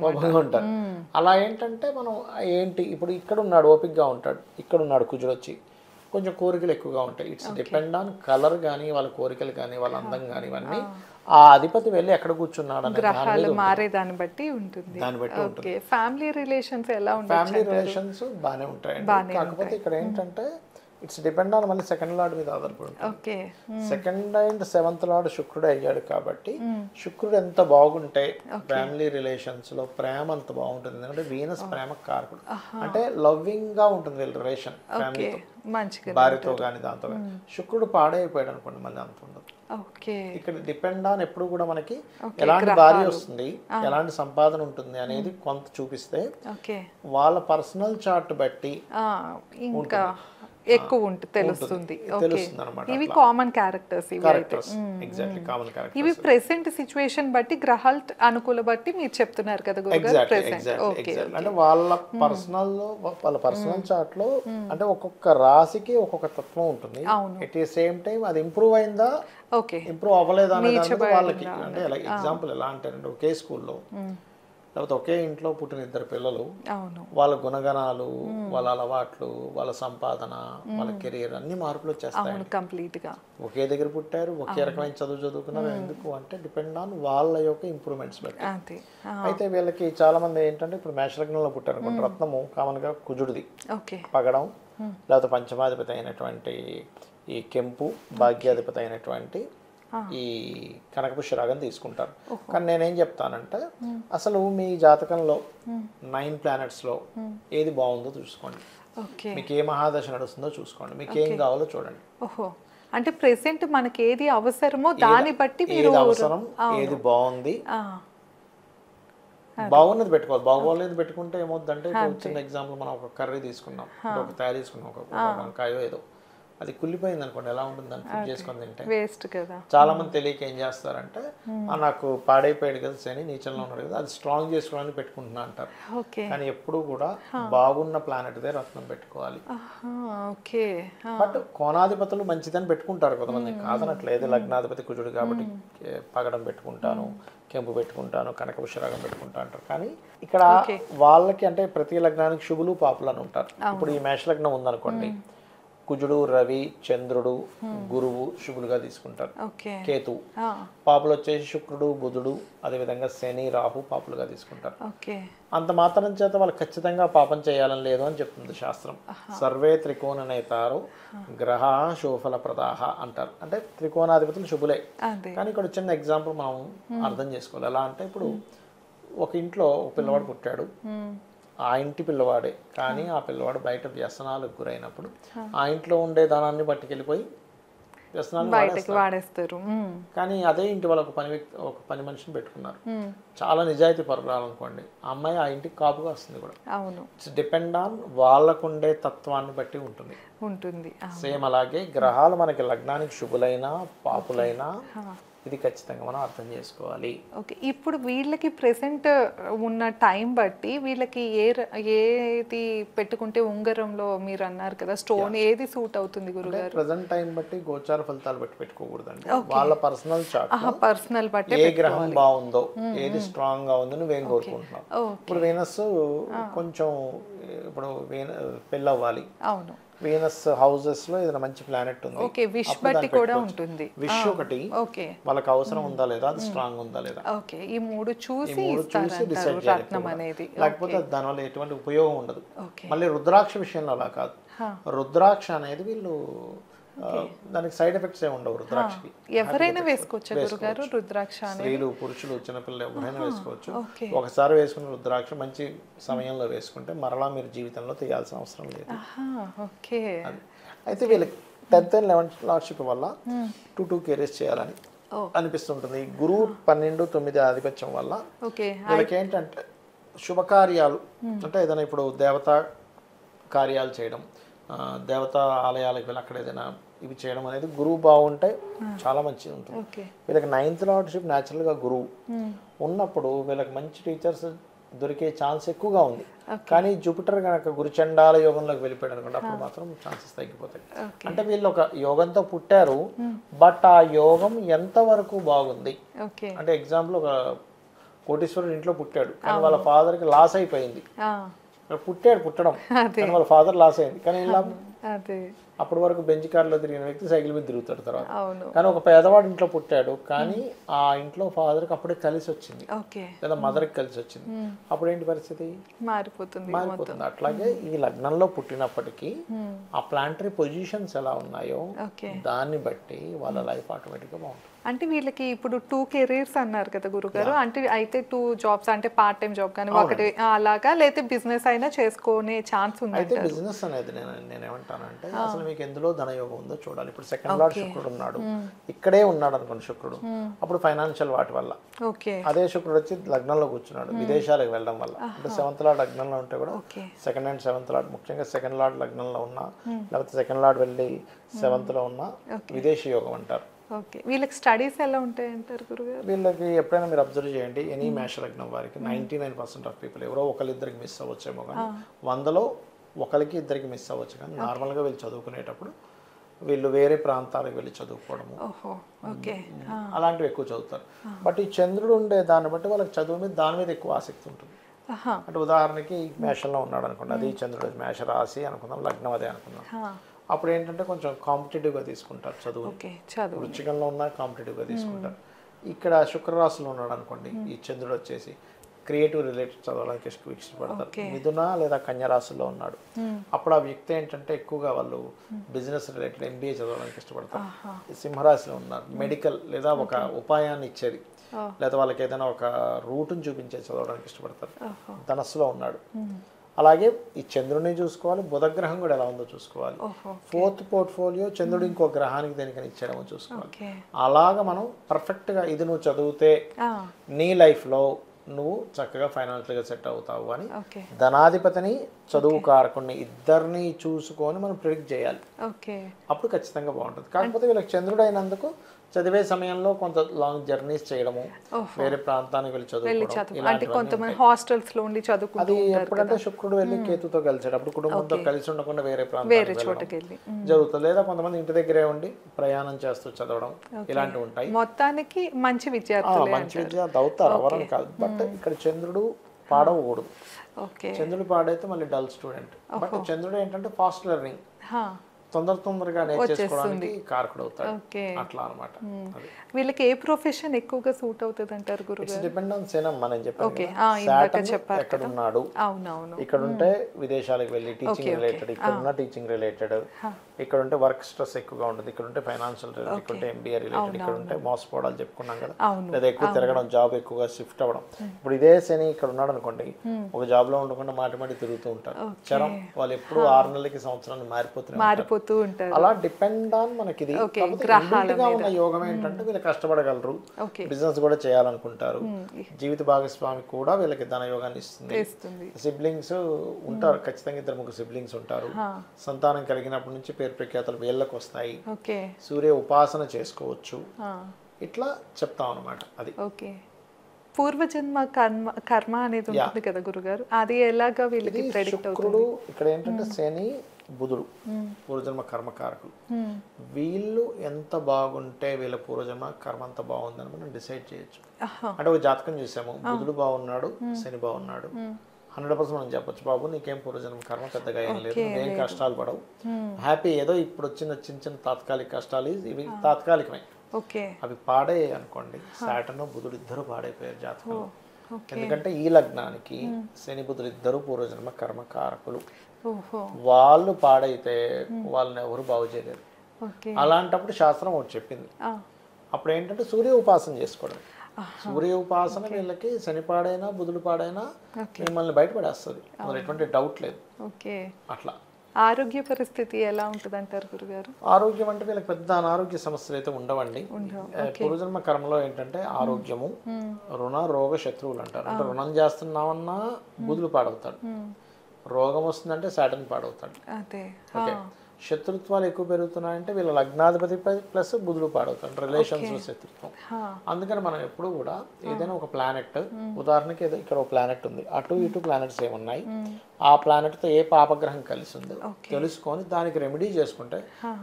అలా ఏంటంటే మనం ఏంటి ఇప్పుడు ఇక్కడ ఉన్నాడు ఓపిక్గా ఉంటాడు, ఇక్కడ ఉన్నాడు కుజుడు వచ్చి కొంచెం కోరికలు ఎక్కువగా ఉంటాయి. ఇట్స్ డిపెండ్ ఆన్ కలర్ కానీ వాళ్ళ కోరికలు కానీ వాళ్ళ అందం కానీ ఇవన్నీ ఆ అధిపతి వెళ్ళి ఎక్కడ కూర్చున్నాడు గ్రహాలు మారే దాన్ని బట్టి ఉంటుంది. ఫ్యామిలీ రిలేషన్స్ ఎలా ఉంటాయి? ఫ్యామిలీ రిలేషన్స్ బాగానే ఉంటాయండి. కాకపోతే ఇక్కడ ఏంటంటే ఇట్స్ డిపెండ్ ఆన్ మళ్ళీ సెకండ్ లార్డ్ మీద ఆధారపడి ఉంటుంది. సెకండ్ అండ్ సెవెంత్ లార్డ్ శుక్రుడు అయ్యాడు కాబట్టి శుక్రుడు ఎంత బాగుంటే ఫ్యామిలీ రిలేషన్స్ లో ప్రేమ అంత బాగుంటుంది. ఎందుకంటే వీనస్ ప్రేమ కారకుడు. అంటే లవ్వింగ్ గా ఉంటుంది వీళ్ళ రిలేషన్ ఫ్యామిలీతో, భార్యతో కానీ దాంతో. శుక్రుడు పాడైపోయాడు అనుకోండి మళ్ళీ అంత ఉండదు. ఇక్కడ డిపెండ్ ఆన్ ఎప్పుడు కూడా మనకి ఎలాంటి భార్య వస్తుంది, ఎలాంటి సంపాదన ఉంటుంది అనేది కొంత చూపిస్తే వాళ్ళ పర్సనల్ చార్ట్ బట్టి ఇంకా ఎక్కువ తెలుస్తుంది అన్నమాట. ఇవి కామన్ క్యారెక్టర్స్. ఇవి ప్రెసెంట్ సిచ్యువేషన్ బట్టి గ్రహాల అనుకూల బట్టి మీరు చెప్తున్నారు కదా గురుగారు. అంటే వాళ్ళ పర్సనల్ చార్ట్ లో అంటే ఒక్కొక్క రాశికి ఒక్కొక్క తత్వం ఉంటుంది. ఎట్ ది సేమ్ టైం అది ఇంప్రూవ్ అయిందా ఇంప్రూవ్ అవ్వలేదా అనేది వాళ్ళకి. అంటే ఎగ్జాంపుల్ ఎలా అంటే ఒకే స్కూల్లో లేకపోతే ఒకే ఇంట్లో పుట్టిన ఇద్దరు పిల్లలు, వాళ్ళ గుణగణాలు, వాళ్ళ అలవాట్లు, వాళ్ళ సంపాదన, వాళ్ళ కెరీర్ అన్ని మార్పులు వచ్చేస్తాయి కంప్లీట్ గా. ఒకే దగ్గర పుట్టారు, ఒకే రకమైన చదువుకున్నారు. ఎందుకు అంటే డిపెండ్ ఆన్ వాళ్ళ యొక్క ఇంప్రూవ్మెంట్స్ బట్టి. అయితే వీళ్ళకి చాలా మంది ఏంటంటే ఇప్పుడు మేషలగ్నంలో పుట్టారు అనుకోండి, రత్నము కామన్ గా కుజుడిది పగడం, లేకపోతే పంచమాధిపతి అయినటువంటి ఈ కెంపు, భాగ్యాధిపతి అయినటువంటి ఈ కనకపుష్యరాగం తీసుకుంటారు. కానీ నేనేం చెప్తానంటే అసలు మీ జాతకంలో 9 planets లో ఏది బాగుందో చూసుకోండి. మీకు ఏ మహాదశ నడుస్తుందో చూసుకోండి, మీకు ఏం కావాలో చూడండి. అంటే ప్రెసెంట్ మనకి ఏది అవసరమో దాన్ని బట్టి ఏది అవసరం, ఏది బాగుంది, బాగున్నది పెట్టుకోవాలి. బాగోలేదు పెట్టుకుంటే ఏమవుతుందంటే చిన్న ఎగ్జాంపుల్ మనం ఒక కర్రీ తీసుకున్నాం, ఒక తయారు చేసుకున్నాం, ఒక వంకాయో ఏదో, అది కుళ్ళిపోయింది అనుకోండి, ఎలా ఉంటుంది దాన్ని ఫుడ్ చేసుకొని తింటే వేస్ట్ కదా. చాలా మంది తెలియక ఏం చేస్తారంటే నాకు పాడైపోయాడు కదా శని నీచంలో ఉన్నాడు కదా అది స్ట్రాంగ్ చేసుకోవడానికి పెట్టుకుంటున్నా అంటారు. కానీ ఎప్పుడు కూడా బాగున్న ప్లానెట్ దే రత్నం పెట్టుకోవాలి. బట్ కోణాధిపతులు మంచిదని పెట్టుకుంటారు కొంతమంది, కాదనట్లేదు. లగ్నాధిపతి కుజుడు కాబట్టి పగడం పెట్టుకుంటాను, కెంపు పెట్టుకుంటాను, కనకపుష్యరాగం పెట్టుకుంటా అంటారు. కానీ ఇక్కడ వాళ్ళకి అంటే ప్రతి లగ్నానికి శుభులు పాపులు అని ఉంటారు. ఇప్పుడు ఈ మేష లగ్నం ఉందనుకోండి, కుజుడు, రవి, చంద్రుడు, గురువు శుభులుగా తీసుకుంటారు. కేతు పాపులు వచ్చేసి శుక్రుడు, బుధుడు, అదేవిధంగా శని, రాహు పాపులుగా తీసుకుంటారు. అంత మాత్రం చేత వాళ్ళు ఖచ్చితంగా పాపం చేయాలని లేదు అని చెప్తుంది శాస్త్రం. సర్వే త్రికోణ నేతారు గ్రహ శోఫల ప్రదాహ అంటారు. అంటే త్రికోణాధిపతులు శుభులే. కానీ ఇక్కడ చిన్న ఎగ్జాంపుల్ మనం అర్థం చేసుకోవాలి. ఎలా అంటే ఇప్పుడు ఒక ఇంట్లో ఒక పిల్లవాడు పుట్టాడు, ఆ ఇంటి పిల్లవాడే, కానీ ఆ పిల్లవాడు బయట వ్యసనాలకు గురైనప్పుడు ఆ ఇంట్లో ఉండే ధనాన్ని పట్టుకెళ్ళిపోయి వ్యసనాలు వాడేస్తారు. కానీ అదే ఇంటి వాళ్ళు ఒక పని మనిషిని పెట్టుకున్నారు, చాలా నిజాయితీ పరురాలు అనుకోండి, ఆ అమ్మాయి ఆ ఇంటికి కాపుగా వస్తుంది కూడా. ఇట్స్ డిపెండ్ ఆన్ వాళ్ళకుండే తత్వాన్ని బట్టి ఉంటుంది. సేమ్ అలాగే గ్రహాలు మనకి లగ్నానికి శుభులైనా పాపులైనా ఇది ఖచ్చితంగా మనం అర్థం చేసుకోవాలి. ఓకే, ఇప్పుడు వీళ్ళకి ప్రెసెంట్ ఉన్న టైం బట్టి వీళ్ళకి ఏది పెట్టుకుంటే ఉంగరంలో మీరు అన్నారు కదా స్టోన్ ఏది సూట్ అవుతుంది గురుగారు? ప్రెసెంట్ టైం బట్టి గోచార ఫలితాలు బట్టి పెట్టుకోకూడదండి. వాళ్ళ పర్సనల్ చార్ట్ పర్సనల్ బట్టి ఏ గ్రహం బాగుందో, ఏది స్ట్రాంగ్ గా ఉందో నువ్వేం కోరుకుంటున్నావు. ఇప్పుడు వీనస్ కొంచెం ఇప్పుడు పెళ్ళి అవ్వాలి, అవును, వీనస్ హౌసెస్ లో ఏదైనా మంచి ప్లానెట్ ఉంది, విష్ బట్టి కూడా ఉంటుంది. విష్ ఒకటి వాళ్ళకి అవసరం ఉందా లేదా, అది స్ట్రాంగ్ ఉందా లేదా, ఈ మూడు చూసి డిసైడ్ చేయాలి. లేకపోతే దానివల్ల ఎటువంటి ఉపయోగం ఉండదు. మళ్ళీ రుద్రాక్ష విషయంలో అలా కాదు. రుద్రాక్ష అనేది వీళ్ళు దానికి సైడ్ ఎఫెక్ట్స్ ఏమి ఉండవు. రుద్రాక్షకి ఎవరైనా వేసుకోవచ్చు గురుగారు రుద్రాక్ష? స్త్రీలు, పురుషులు, చిన్నపిల్లలు ఎవరైనా వేసుకోవచ్చు. ఒకసారి వేసుకున్న రుద్రాక్ష మంచి సమయంలో వేసుకుంటే మరలా మీరు జీవితంలో తీయాల్సిన అవసరం లేదు. అయితే వీళ్ళకి 10th and 11th లార్డ్షిప్ వల్ల 2 carries చేయాలని అనిపిస్తుంటుంది. గురువు 12, 9 ఆధిపత్యం వల్ల వీళ్ళకి ఏంటంటే శుభకార్యాలు అంటే ఏదైనా ఇప్పుడు దేవతా కార్యాలు చేయడం, దేవతా ఆలయాలకు వెళ్ళి అక్కడ ఏదైనా ఇవి చేయడం అనేది గురువు బాగుంటే చాలా మంచిగా ఉంటుంది. వీళ్ళకి 9th లార్డ్షిప్ న్యాచురల్గా గురువు ఉన్నప్పుడు వీళ్ళకి మంచి టీచర్స్ దొరికే ఛాన్స్ ఎక్కువగా ఉంది. కానీ జూపిటర్ కనుక గురుచండాల యోగంలోకి వెళ్ళిపోయాడు అనుకోండి, అప్పుడు మాత్రం ఛాన్సెస్ తగ్గిపోతాయి. అంటే వీళ్ళు ఒక యోగంతో పుట్టారు, బట్ ఆ యోగం ఎంతవరకు బాగుంది అంటే ఎగ్జాంపుల్ ఒక కోటీశ్వరుడు ఇంట్లో పుట్టాడు కానీ వాళ్ళ ఫాదర్కి లాస్ అయిపోయింది. పుట్టడం కానీ వాళ్ళ ఫాదర్ లాస్ అయింది, కానీ ఇలా అప్పటి వరకు బెంచ్ కార్లో తిరిగిన వ్యక్తి సైకిల్ మీద తిరుగుతాడు తర్వాత. కానీ ఒక పేదవాడి ఇంట్లో పుట్టాడు కానీ ఆ ఇంట్లో ఫాదర్కి అప్పుడే కలిసి వచ్చింది లేదా మదర్కి కలిసి వచ్చింది, అప్పుడు ఏంటి పరిస్థితి మారిపోతుంది. అట్లాగే ఈ లగ్నంలో పుట్టినప్పటికీ ఆ ప్లాంటరీ పొజిషన్స్ ఎలా ఉన్నాయో దాన్ని బట్టి వాళ్ళ లైఫ్ ఆటోమేటిక్గా బాగుంటుంది. అంటే వీళ్ళకి ఇప్పుడు 2 కెరీర్స్ అన్నారు కదా గురుగారు, అంటే అయితే 2 జాబ్స్ అంటే పార్ట్ టైం జాబ్ కానీ ఒకటి అలాగా, లేకపోతే బిజినెస్ అయినా చేసుకునే ఛాన్స్ ఉంది. అయితే బిజినెస్ అనేది నేనేమంటానంటే అసలు మీకు ఎందులో ధనయోగం ఉందో చూడాలి. ఇప్పుడు సెకండ్ లార్డ్ శుక్రుడు ఉన్నాడు, ఇక్కడే ఉన్నాడు అనుకోండి శుక్రుడు, అప్పుడు ఫైనాన్షియల్ వాటి వల్ల. అదే శుక్రుడు వచ్చి లగ్నంలో కూర్చున్నాడు విదేశాలకు వెళ్ళడం వల్ల, అంటే 7th లార్డ్ లగ్నంలో ఉంటే కూడా సెకండ్ అండ్ 7th లార్డ్, ముఖ్యంగా సెకండ్ లార్డ్ లగ్నంలో ఉన్నా లేకపోతే సెకండ్ లార్డ్ వెళ్ళి 7th లో ఉన్న విదేశీ యోగం అంటారు. వీళ్ళకి స్టడీస్ ఎలా ఉంటాయి అంటారు గురుగారు? వీళ్ళకి ఎప్పుడైనా మీరు అబ్జర్వ్ చేయండి, ఎనీ మేష లగ్నం వారికి 99% ఆఫ్ పీపుల్ ఎవరో ఒకరిద్దరికి మిస్ అవ్వచ్చేమో కానీ 100లో ఒకరికి ఇద్దరికి మిస్ అవ్వచ్చు, కానీ నార్మల్గా వీళ్ళు చదువుకునేటప్పుడు వీళ్ళు వేరే ప్రాంతాలకు వెళ్ళి చదువుకోవడము అలాంటివి ఎక్కువ చదువుతారు. బట్ ఈ చంద్రుడు ఉండే దాన్ని బట్టి వాళ్ళకి చదువు మీద దాని మీద ఎక్కువ ఆసక్తి ఉంటుంది. అంటే ఉదాహరణకి మేషంలో ఉన్నాడు అనుకోండి, అది చంద్రుడు మేష రాశి అనుకుందాం, లగ్నం అదే అనుకుందాం, అప్పుడు ఏంటంటే కొంచెం కాంపిటేటివ్గా తీసుకుంటారు చదువు. వృచ్చికంలో ఉన్న కాంపిటేటివ్గా తీసుకుంటారు. ఇక్కడ శుక్రరాశిలో ఉన్నాడు అనుకోండి, ఈ చంద్రుడు వచ్చేసి క్రియేటివ్ రిలేటెడ్ చదవడానికి ఇష్టపడతారు. మిథున లేదా కన్యా రాశిలో ఉన్నాడు, అప్పుడు ఆ వ్యక్తి ఏంటంటే ఎక్కువగా వాళ్ళు బిజినెస్ రిలేటెడ్ MBA చదవడానికి ఇష్టపడతారు. సింహరాశిలో ఉన్నారు, మెడికల్ లేదా ఒక ఉపాయాన్ని ఇచ్చేది లేదా వాళ్ళకి ఏదైనా ఒక రూట్ని చూపించేది చదవడానికి ఇష్టపడతారు. ధనస్సులో ఉన్నాడు. అలాగే ఈ చంద్రుడిని చూసుకోవాలి, బుధగ్రహం కూడా ఎలా ఉందో చూసుకోవాలి. 4th పోర్ట్ఫోలియో చంద్రుడు ఇంకో గ్రహానికి దేనికని ఇచ్చేయడమో చూసుకోవాలి. అలాగా మనం పర్ఫెక్ట్గా ఇది నువ్వు చదివితే నీ లైఫ్లో నువ్వు చక్కగా ఫైనాన్షియల్గా సెట్ అవుతావు అని ధనాధిపతిని చదువు కారకుడిని ఇద్దరిని చూసుకొని మనం ప్రిడిక్ట్ చేయాలి. అప్పుడు ఖచ్చితంగా బాగుంటుంది. కాకపోతే వీళ్ళకి చంద్రుడు అయినందుకు చదివే సమయంలో కొంత లాంగ్ జర్నీస్ చేయడము, వేరే ప్రాంతానికి వెళ్ళి చదువుకోవడం, అది ఎప్పుడంటే శుక్రుడు వెళ్ళి కేతుతో కలిసాడు అప్పుడు కుటుంబంతో కలిసి ఉండకుండా వేరే ప్రాంతానికి జరుగుతుంది. లేదా కొంతమంది ఇంటి దగ్గరే ఉండి ప్రయాణం చేస్తూ చదవడం ఇలాంటివి ఉంటాయి. మొత్తానికి మంచి విద్యార్థి అవుతారు, ఎవరని కాదు. బట్ ఇక్కడ చంద్రుడు పాడవకూడదు. చంద్రుడు పాడైతే మళ్ళీ డల్ స్టూడెంట్. బట్ చంద్రుడు ఏంటంటే ఫాస్ట్ లెర్నింగ్, తొందరగా నేర్చేసుకోవడానికి కారకుడు అవుతాడు. అట్లా అన్నమాట. వీళ్ళకి ఏ ప్రొఫెషన్ ఎక్కువగా సూట్ అవుతుంది అంటారు గురుగారు? ఇట్స్ డిపెండెన్స్ మనం చెప్పాను ఎక్కడ ఉన్నాడు. ఇక్కడ ఉంటే విదేశాలకు వెళ్ళి టీచింగ్ రిలేటెడ్, ఇక్కడ ఉన్న టీచింగ్ రిలేటెడ్, ఇక్కడ ఉంటే వర్క్ స్ట్రెస్ ఎక్కువగా ఉంటుంది, ఇక్కడ ఉంటే ఫైనాన్షియల్ రిలేటెడ్, ఇక్కడ ఉంటే MBA రిలేటెడ్, ఇక్కడ ఉంటే మోసపోవడాలు చెప్పుకున్నాం కదా, లేదా ఎక్కువ తిరగడం, జాబ్ ఎక్కువగా షిఫ్ట్ అవ్వడం. ఇప్పుడు ఇదే శని ఇక్కడ ఉన్నాడు అనుకోండి, ఒక జాబ్ లో ఉండకుండా మాటి తిరుగుతూ ఉంటారు. చరం వాళ్ళు ఎప్పుడు 6 నెలలకి సంవత్సరాన్ని మారిపోతూ ఉంటారు. అలా డిపెండ్ ఆన్ మనకి ఇది ఉన్న యోగం ఏంటంటే వీళ్ళు కష్టపడగలరు, బిజినెస్ కూడా చేయాలనుకుంటారు, జీవిత భాగస్వామి కూడా వీళ్ళకి ధన యోగాన్ని ఇస్తుంది. సిబ్లింగ్స్ ఉంటారు, ఖచ్చితంగా 2-3 సిబ్లింగ్స్ ఉంటారు. సంతానం కలిగినప్పటి నుంచి పేరు ప్రఖ్యాతలు వీళ్ళకి వస్తాయి. సూర్య ఉపాసన చేసుకోవచ్చు. ఇట్లా చెప్తాం అన్నమాట. అది పూర్వజన్మ కర్మ అనేది ఉంటుంది కదా గురుగారు, అది ఎలాగా వీళ్ళకి ప్రెడిక్ట్ అవుతుంది? ఇక్కడ ఏంటంటే శని బుధుడు పూర్వజన్మ కర్మకారకులు. వీళ్ళు ఎంత బాగుంటే వీళ్ళ పూర్వజన్మ కర్మ అంత బాగుందని మనం డిసైడ్ చేయొచ్చు. అంటే ఒక జాతకం చూసాము, బుధుడు బాగున్నాడు, శని బాగున్నాడు, 100% మనం చెప్పొచ్చు, బాబు నీకేం పూర్వజన్మ కర్మ పెద్దగా ఏం లేదు, నువ్వేం కష్టాలు పడవు, హ్యాపీ. ఏదో ఇప్పుడు వచ్చిన చిన్న తాత్కాలిక కష్టాలు ఇవి తాత్కాలికమే. అవి పాడే అనుకోండి, సాటర్న్ బుధుడు ఇద్దరు పాడైపోయారు జాతకంలో. ఎందుకంటే ఈ లగ్నానికి శని బుధుడు ఇద్దరు పూర్వజన్మ కర్మకారకులు. వాళ్ళు పాడైతే వాళ్ళని ఎవరు బాగు చేయలేరు. అలాంటప్పుడు శాస్త్రం ఒకటి చెప్పింది, అప్పుడు ఏంటంటే సూర్య ఉపాసన చేసుకోవడం. సూర్య ఉపాసన వీళ్ళకి శని పాడైనా బుధుడు పాడైనా మిమ్మల్ని బయటపడేస్తుంది, అందులో ఎటువంటి డౌట్ లేదు. అట్లా ఆరోగ్య పరిస్థితి ఎలా ఉంటుంది అంటారు గురుగారు? ఆరోగ్యం అంటే వీళ్ళకి పెద్ద అనారోగ్య సమస్యలు అయితే ఉండవండి. పూర్వజన్మ కర్మలో ఏంటంటే ఆరోగ్యము, రుణ రోగ శత్రువులు అంటారు. అంటే రుణం చేస్తున్నామన్నా బుధుడు పాడవుతాడు, రోగం వస్తుందంటే సాటర్న్ పాడవుతాడు. అదే ఓకే, శత్రుత్వాలు ఎక్కువ పెరుగుతున్నాయంటే వీళ్ళ లగ్నాధిపతి ప్లస్ బుధుడు పాడవుతాడు, రిలేషన్స్ శత్రుత్వం. అందుకని మనం ఎప్పుడు కూడా ఏదైనా ఒక ప్లానెట్, ఉదాహరణకి ఏదో ఇక్కడ ఒక ప్లానెట్ ఉంది, అటు ఇటు ప్లానెట్స్ ఏమున్నాయి, ఆ ప్లానెట్తో ఏ పాపగ్రహం కలిసి ఉందో తెలుసుకొని దానికి రెమెడీ చేసుకుంటే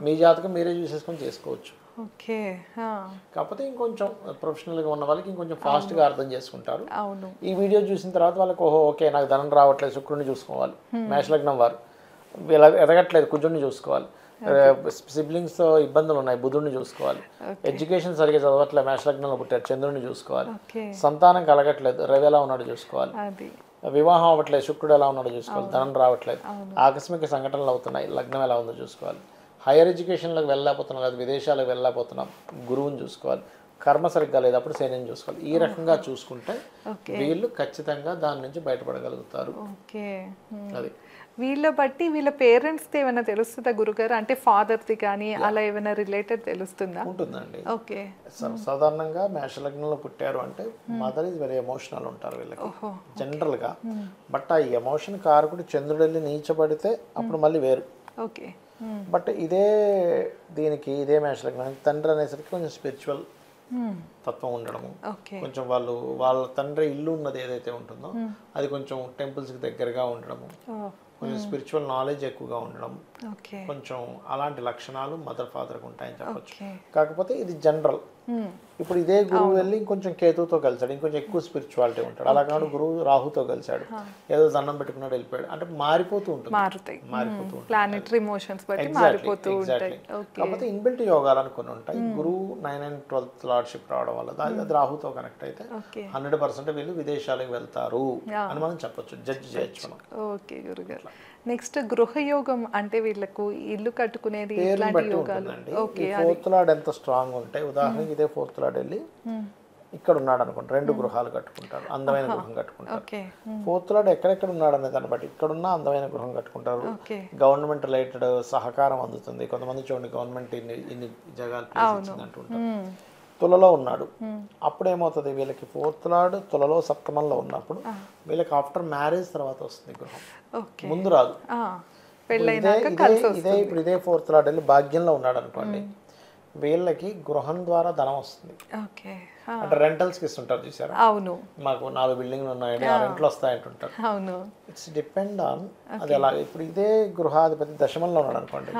మీ జాతకం మీరే చూసేసుకొని చేసుకోవచ్చు. ఓకే, కాకపోతే ఇంకొంచెం ప్రొఫెషనల్గా ఉన్న వాళ్ళకి ఇంకొంచెం ఫాస్ట్గా అర్థం చేసుకుంటారు. అవును. ఈ వీడియో చూసిన తర్వాత వాళ్ళకి ఓహో ఓకే నాకు ధనం రావట్లేదు, శుక్రుడిని చూసుకోవాలి. మేషలగ్నం వారు వీళ్ళ ఎదగట్లేదు, కుజుడిని చూసుకోవాలి. సిబ్లింగ్స్తో ఇబ్బందులు ఉన్నాయి, బుధుడిని చూసుకోవాలి. ఎడ్యుకేషన్ సరిగ్గా చదవట్లేదు, మేషలగ్నంలో పుట్టారు, చంద్రుడిని చూసుకోవాలి. సంతానం కలగట్లేదు, రవి ఎలా ఉన్నాడో చూసుకోవాలి. వివాహం అవ్వట్లేదు, శుక్రుడు ఎలా ఉన్నాడో చూసుకోవాలి. ధనం రావట్లేదు, ఆకస్మిక సంఘటనలు అవుతున్నాయి, లగ్నం ఎలా ఉందో చూసుకోవాలి. హైయర్ ఎడ్యుకేషన్లోకి వెళ్ళలేకపోతున్నాం, లేదా విదేశాలకు వెళ్ళలేకపోతున్నాం, గురువుని చూసుకోవాలి. కర్మ సరిగ్గా లేదు, అప్పుడు శనిని చూసుకోవాలి. ఈ రకంగా చూసుకుంటే వీళ్ళు ఖచ్చితంగా దాని నుంచి బయటపడగలుగుతారు. అది వీళ్ళ బట్టి వీళ్ళ పేరెంట్స్ది ఏమైనా తెలుస్తుందా గురుగారు? అంటే ఫాదర్ది కానీ అలా ఏమైనా రిలేటెడ్ తెలుస్తుందా? ఉంటుందండి. ఓకే, సాధారణంగా మేషలగ్నంలో పుట్టారు అంటే మదర్ ఈజ్ వెరీ ఎమోషనల్ ఉంటారు వీళ్ళకి జనరల్గా. బట్ ఆ ఎమోషన్ కారకుడు చంద్రుడు వెళ్ళి నీచబడితే అప్పుడు మళ్ళీ వేరు. ఓకే, బట్ ఇదే దీనికి ఇదే మేషలగ్నానికి తండ్రి అనేసరికి కొంచెం స్పిరిచువల్ తత్వం ఉండడము, కొంచెం వాళ్ళ తండ్రి ఇల్లు ఉన్నది ఏదైతే ఉంటుందో అది కొంచెం టెంపుల్స్కి దగ్గరగా ఉండడము, కొంచెం స్పిరిచువల్ నాలెడ్జ్ ఎక్కువగా ఉండడం, కొంచెం అలాంటి లక్షణాలు మదర్ ఫాదర్కి ఉంటాయని చెప్పొచ్చు. కాకపోతే ఇది జనరల్. ఇప్పుడు ఇదే గురువు వెళ్ళి ఇంకొంచెం కేతుతో కలిసాడు, ఇంకొంచెం ఎక్కువ స్పిరిచువాలిటీ ఉంటాడు. అలా కాదు గురువు రాహుతో కలిసాడు, ఏదో దండం పెట్టుకున్నాడు వెళ్ళిపోయాడు అంటే మారిపోతూ ఉంటుంది. కాకపోతే ఇన్బిల్ట్ యోగాలు అనుకుని ఉంటాయి. గురువు 9 and 12th లార్డ్షిప్ రావడం వల్ల అది రాహుతో కనెక్ట్ అయితే 100% వీళ్ళు విదేశాలకు వెళ్తారు అని మనం చెప్పొచ్చు, జడ్జ్ చేయొచ్చు మనం. ఓకే గురుగారు. నెక్స్ట్ గృహయోగం అంటే వీళ్ళకు ఇల్లు కట్టుకునేది ఫోర్త్ లార్డ్ ఎంత స్ట్రాంగ్ ఉంటాయి. ఉదాహరణకి ఇదే ఫోర్త్ లార్డ్ వెళ్ళి ఇక్కడ ఉన్నాడు అనుకోండి, 2 గృహాలు కట్టుకుంటారు, అందమైన గృహం కట్టుకుంటారు. ఫోర్త్ లార్డ్ ఎక్కడెక్కడ ఉన్నాడు అనే దాన్ని బట్టి ఇక్కడున్న అందమైన గృహం కట్టుకుంటారు. గవర్నమెంట్ రిలేటెడ్ సహకారం అందుతుంది. కొంతమంది చూడండి గవర్నమెంట్ ఇన్ని జగాలు ప్లేస్ ఇచ్చింది అంటుంటారు. తులలో ఉన్నాడు, అప్పుడు ఏమవుతుంది వీళ్ళకి ఫోర్త్ లార్డ్ తులలో సప్తమంలో ఉన్నప్పుడు వీళ్ళకి ఆఫ్టర్ మ్యారేజ్ తర్వాత వస్తుంది గృహం, ముందు రాదు. ఇప్పుడు ఇదే ఫోర్త్ లార్డ్ వెళ్ళి భాగ్యంలో ఉన్నాడు అనుకోండి, వీళ్ళకి గృహం ద్వారా ధనం వస్తుంది. అంటే రెంటల్స్ కి ఇస్తుంటారు చూసారా, అవును, మాకు 4 బిల్డింగ్లు ఉన్నాయండి ఆ రెంట్లు వస్తాయంటుంటారు. అవును, ఇట్స్ డిపెండ్ ఆన్ అది ఎలా. ఇప్పుడు ఇదే గృహాధిపతి దశమంలో ఉన్నాడు అనుకోండి,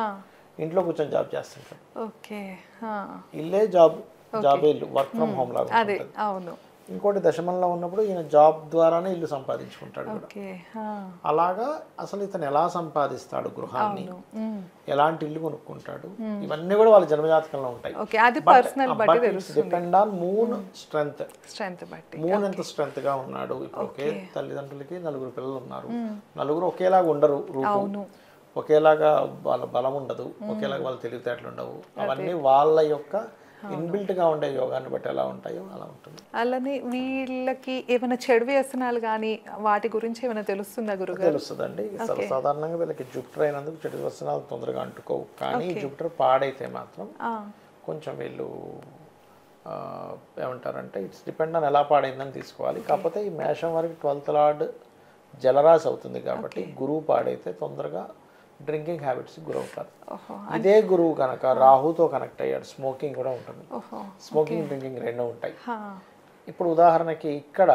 ఇంట్లో కూర్చొని జాబ్ చేస్తుంటాడు. ఇల్లే జాబ్ ఇల్లు, వర్క్ ఫ్రమ్ హోమ్ లాగా ఉంటుంది. ఇంకోటి దశమంలో ఉన్నప్పుడు ఈయన జాబ్ ద్వారానే ఇల్లు సంపాదించుకుంటాడు కూడా. అలాగా అసలు ఇతను ఎలా సంపాదిస్తాడు గృహాన్ని, ఎలాంటి ఇల్లు కొనుక్కుంటాడు, ఇవన్నీ కూడా వాళ్ళ జన్మజాతకంలో ఉంటాయి. Depend on moon strength. Moon ఎంత స్ట్రెంగ్త్ గా ఉన్నాడు. ఇప్పుడు ఒకే తల్లిదండ్రులకి 4 పిల్లలు ఉన్నారు, 4 ఒకేలాగా ఉండరు, రూపం ఒకేలాగా వాళ్ళ బలం ఉండదు, ఒకేలాగా వాళ్ళ తెలివితేటలు ఉండవు. అవన్నీ వాళ్ళ యొక్క ఇన్బిల్ట్ గా ఉండే యోగాన్ని బట్టి ఎలా ఉంటాయో అలా ఉంటుంది. అలానే వీళ్ళకి ఏమైనా చెడు వ్యసనాలు కానీ వాటి గురించి ఏమైనా తెలుస్తుందా గురుగారు? తెలుస్తుందండి. సాధారణంగా వీళ్ళకి జూపిటర్ అయినందుకు చెడు వ్యసనాలు తొందరగా అంటుకోవు. కానీ జూపిటర్ పాడైతే మాత్రం కొంచెం వీళ్ళు ఏమంటారంటే ఇట్స్ డిపెండ్ ఆన్ ఎలా పాడైందని తీసుకోవాలి. కాకపోతే ఈ మేషం వరకు 12th లార్డ్ జలరాశి అవుతుంది కాబట్టి గురువు పాడైతే తొందరగా డ్రింకింగ్ హ్యాబిట్స్ గురవుతారు. ఇదే గురువు కనుక రాహుతో కనెక్ట్ అయ్యాడు, స్మోకింగ్ కూడా ఉంటుంది. స్మోకింగ్ డ్రింకింగ్ 2 ఉంటాయి. ఇప్పుడు ఉదాహరణకి ఇక్కడ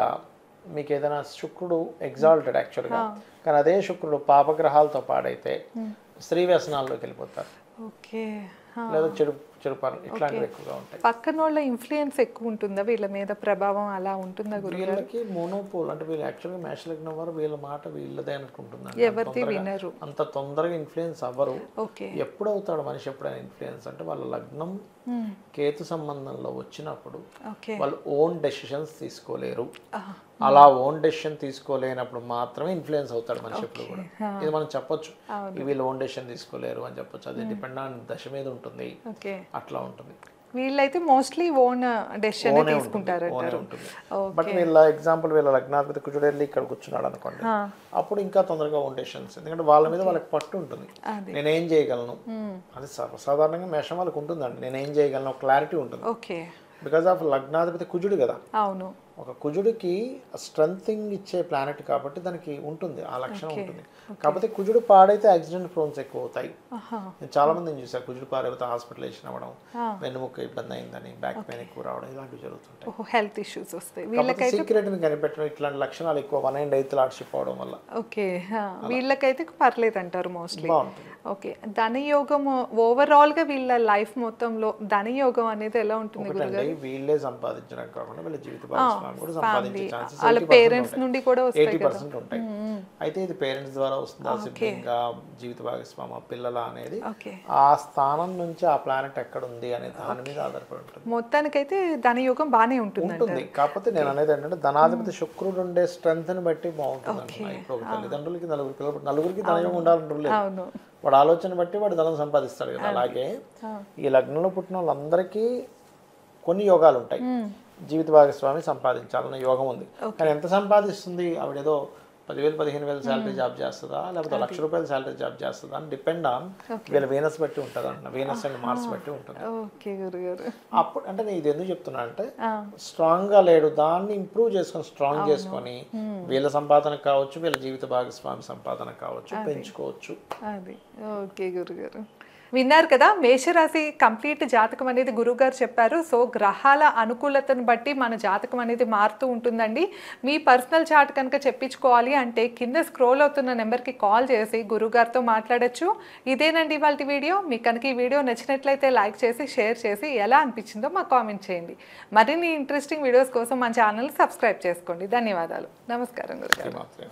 మీకు ఏదైనా శుక్రుడు ఎగ్జాల్టెడ్ యాక్చువల్గా, కానీ అదే శుక్రుడు పాపగ్రహాలతో పాడైతే స్త్రీ వ్యసనాల్లోకి వెళ్ళిపోతారు, లేదా చెడు పనులు ఇట్లాంటివి ఎక్కువగా ఉంటాయి. పక్కన వాళ్ళ ఇన్ఫ్లుయెన్స్ ఎక్కువ ఉంటుందా వీళ్ళ మీద, ప్రభావం అలా ఉంటుందా? వీళ్ళకి మోనోపోల్ అంటే వీళ్ళు యాక్చువల్గా మేషలగ్నం వారు వీళ్ళ మాట వీళ్ళదే అనుకుంటుందండి, ఎవరిది వినరు, అంత తొందరగా ఇన్ఫ్లుయెన్స్ అవ్వరు. ఎప్పుడు అవుతాడు మనిషి ఎప్పుడైనా ఇన్ఫ్లుయెన్స్ అంటే వాళ్ళ లగ్నం కేతు సంబంధంలో వచ్చినప్పుడు వాళ్ళు ఓన్ డెసిషన్స్ తీసుకోలేరు. అలా ఓన్ డెసిషన్ తీసుకోలేనప్పుడు మాత్రమే ఇన్ఫ్లుయెన్స్ అవుతాడు మనిషి ఎప్పుడు కూడా. ఇది మనం చెప్పొచ్చు, వీళ్ళు ఓన్ డెసిషన్ తీసుకోలేరు అని చెప్పొచ్చు. అది డిపెండ్ ఆన్ దశ మీద ఉంటుంది, అట్లా ఉంటుంది. వీళ్ళైతే మోస్ట్లీ ఓన్ డెసిషన్ తీసుకుంటారు. బట్ వీళ్ళ ఎగ్జాంపుల్ వీళ్ళ లగ్నాధిపతి కుజుడు వెళ్ళి ఇక్కడ కూర్చున్నాడు అనుకోండి, అప్పుడు ఇంకా తొందరగా ఓన్ డెసిషన్స్, ఎందుకంటే వాళ్ళ మీద వాళ్ళకి పట్టు ఉంటుంది. నేనేం చేయగలను అది సాధారణంగా మేషం వాళ్ళకి ఉంటుందండి, నేనేం చేయగలను క్లారిటీ ఉంటుంది. బికాస్ ఆఫ్ లగ్నాధిపతి కుజుడు కదా, అవును, ఒక కుజుడికి స్ట్రెంథింగ్ ఇచ్చే ప్లానెట్ కాబట్టి దానికి ఉంటుంది ఆ లక్షణం ఉంటుంది. కాకపోతే కుజుడు పాడైతే యాక్సిడెంట్ ప్రోన్స్ ఎక్కువ అవుతాయి. నేను చాలా మందిని చూసాను, కుజుడు పాడైతే హాస్పిటలైజేషన్ అవ్వడం, వెన్నుముక్క ఇబ్బంది అయిందని, బ్యాక్ పెయిన్ ఎక్కువ రావడం, ఇలాంటివి జరుగుతుంటాయి. హెల్త్ ఇష్యూస్ వస్తాయి. సీక్రెట్ని కనిపెట్టడం, ఇట్లాంటి లక్షణాలు ఎక్కువ 1 and 8 లార్డ్షిప్ అవడం వల్ల. ఓకే, వీళ్ళకైతే పర్లేదు అంటారు మోస్ట్లీ. బాగుంటుంది. ఓకే, ధనయోగం ఓవరాల్ గా వీళ్ళ లైఫ్ మొత్తంలో ధనయోగం అనేది ఎలా ఉంటుంది గురుగారు? వీళ్ళే సంపాదించడం కాకుండా వీళ్ళ జీవిత భాగస్వామి కూడా సంపాదించే ఛాన్సెస్ వాళ్ళ పేరెంట్స్ నుండి కూడా 80% ఉంటాయి. అయితే ఇది పేరెంట్స్ ద్వారా వస్తుందా, సిబ్లింగ్, జీవిత భాగస్వామి, పిల్లల అనేది ఆ స్థానం నుంచి ఆ ప్లానెట్ ఎక్కడ ఉంది అనే దాని మీద ఆధారపడి ఉంటుంది. మొత్తానికైతే ధనయోగం బాగానే ఉంటుంది. కాకపోతే నేను అనేది ఏంటంటే ధనాధిపతి శుక్రుడు ఉండే స్ట్రెంత్ ని బట్టి బాగుంటుంది అంటున్నా. ఇప్పుడు ఒక తల్లిదండ్రులకి నలుగురికి ధనయోగం ఉండాలంటారు లేదు, వాడు ఆలోచన బట్టి వాడు ధనం సంపాదిస్తాడు కదా. అలాగే ఈ లగ్నంలో పుట్టిన వాళ్ళందరికీ కొన్ని యోగాలు ఉంటాయి. జీవిత భాగస్వామి సంపాదించాలన్న యోగం ఉంది, కానీ ఎంత సంపాదిస్తుంది ఆవిడేదో 10,000 15,000 శాలరీ జాబ్ చేస్తుందా, లేకపోతే ₹1,00,000 శాలరీ జాబ్ చేస్తుందా అని డిపెండ్ ఆన్ వీళ్ళ వీనస్ బట్టి ఉంటుంది అంట. వీనస్ అండ్ మార్స్ బట్టి ఉంటుంది. అప్పుడు అంటే నేను ఇది ఎందుకు చెప్తున్నా అంటే స్ట్రాంగ్ గా లేడు, దాన్ని ఇంప్రూవ్ చేసుకొని స్ట్రాంగ్ చేసుకొని వీళ్ళ సంపాదన కావచ్చు, వీళ్ళ జీవిత భాగస్వామి సంపాదన కావచ్చు, పెంచుకోవచ్చు. ఓకే గురుగారు, విన్నారు కదా, మేషరాశి కంప్లీట్ జాతకం అనేది గురుగారు చెప్పారు. సో గ్రహాల అనుకూలతను బట్టి మన జాతకం అనేది మారుతూ ఉంటుందండి. మీ పర్సనల్ చార్ట్ కనుక చెప్పించుకోవాలి అంటే కింద స్క్రోల్ అవుతున్న నెంబర్కి కాల్ చేసి గురుగారితో మాట్లాడచ్చు. ఇదేనండి ఇవాళ వీడియో. మీకు కనుక ఈ వీడియో నచ్చినట్లయితే లైక్ చేసి షేర్ చేసి ఎలా అనిపించిందో మాకు కామెంట్ చేయండి. మరిన్ని ఇంట్రెస్టింగ్ వీడియోస్ కోసం మన ఛానల్ సబ్స్క్రైబ్ చేసుకోండి. ధన్యవాదాలు. నమస్కారం గురుగారు.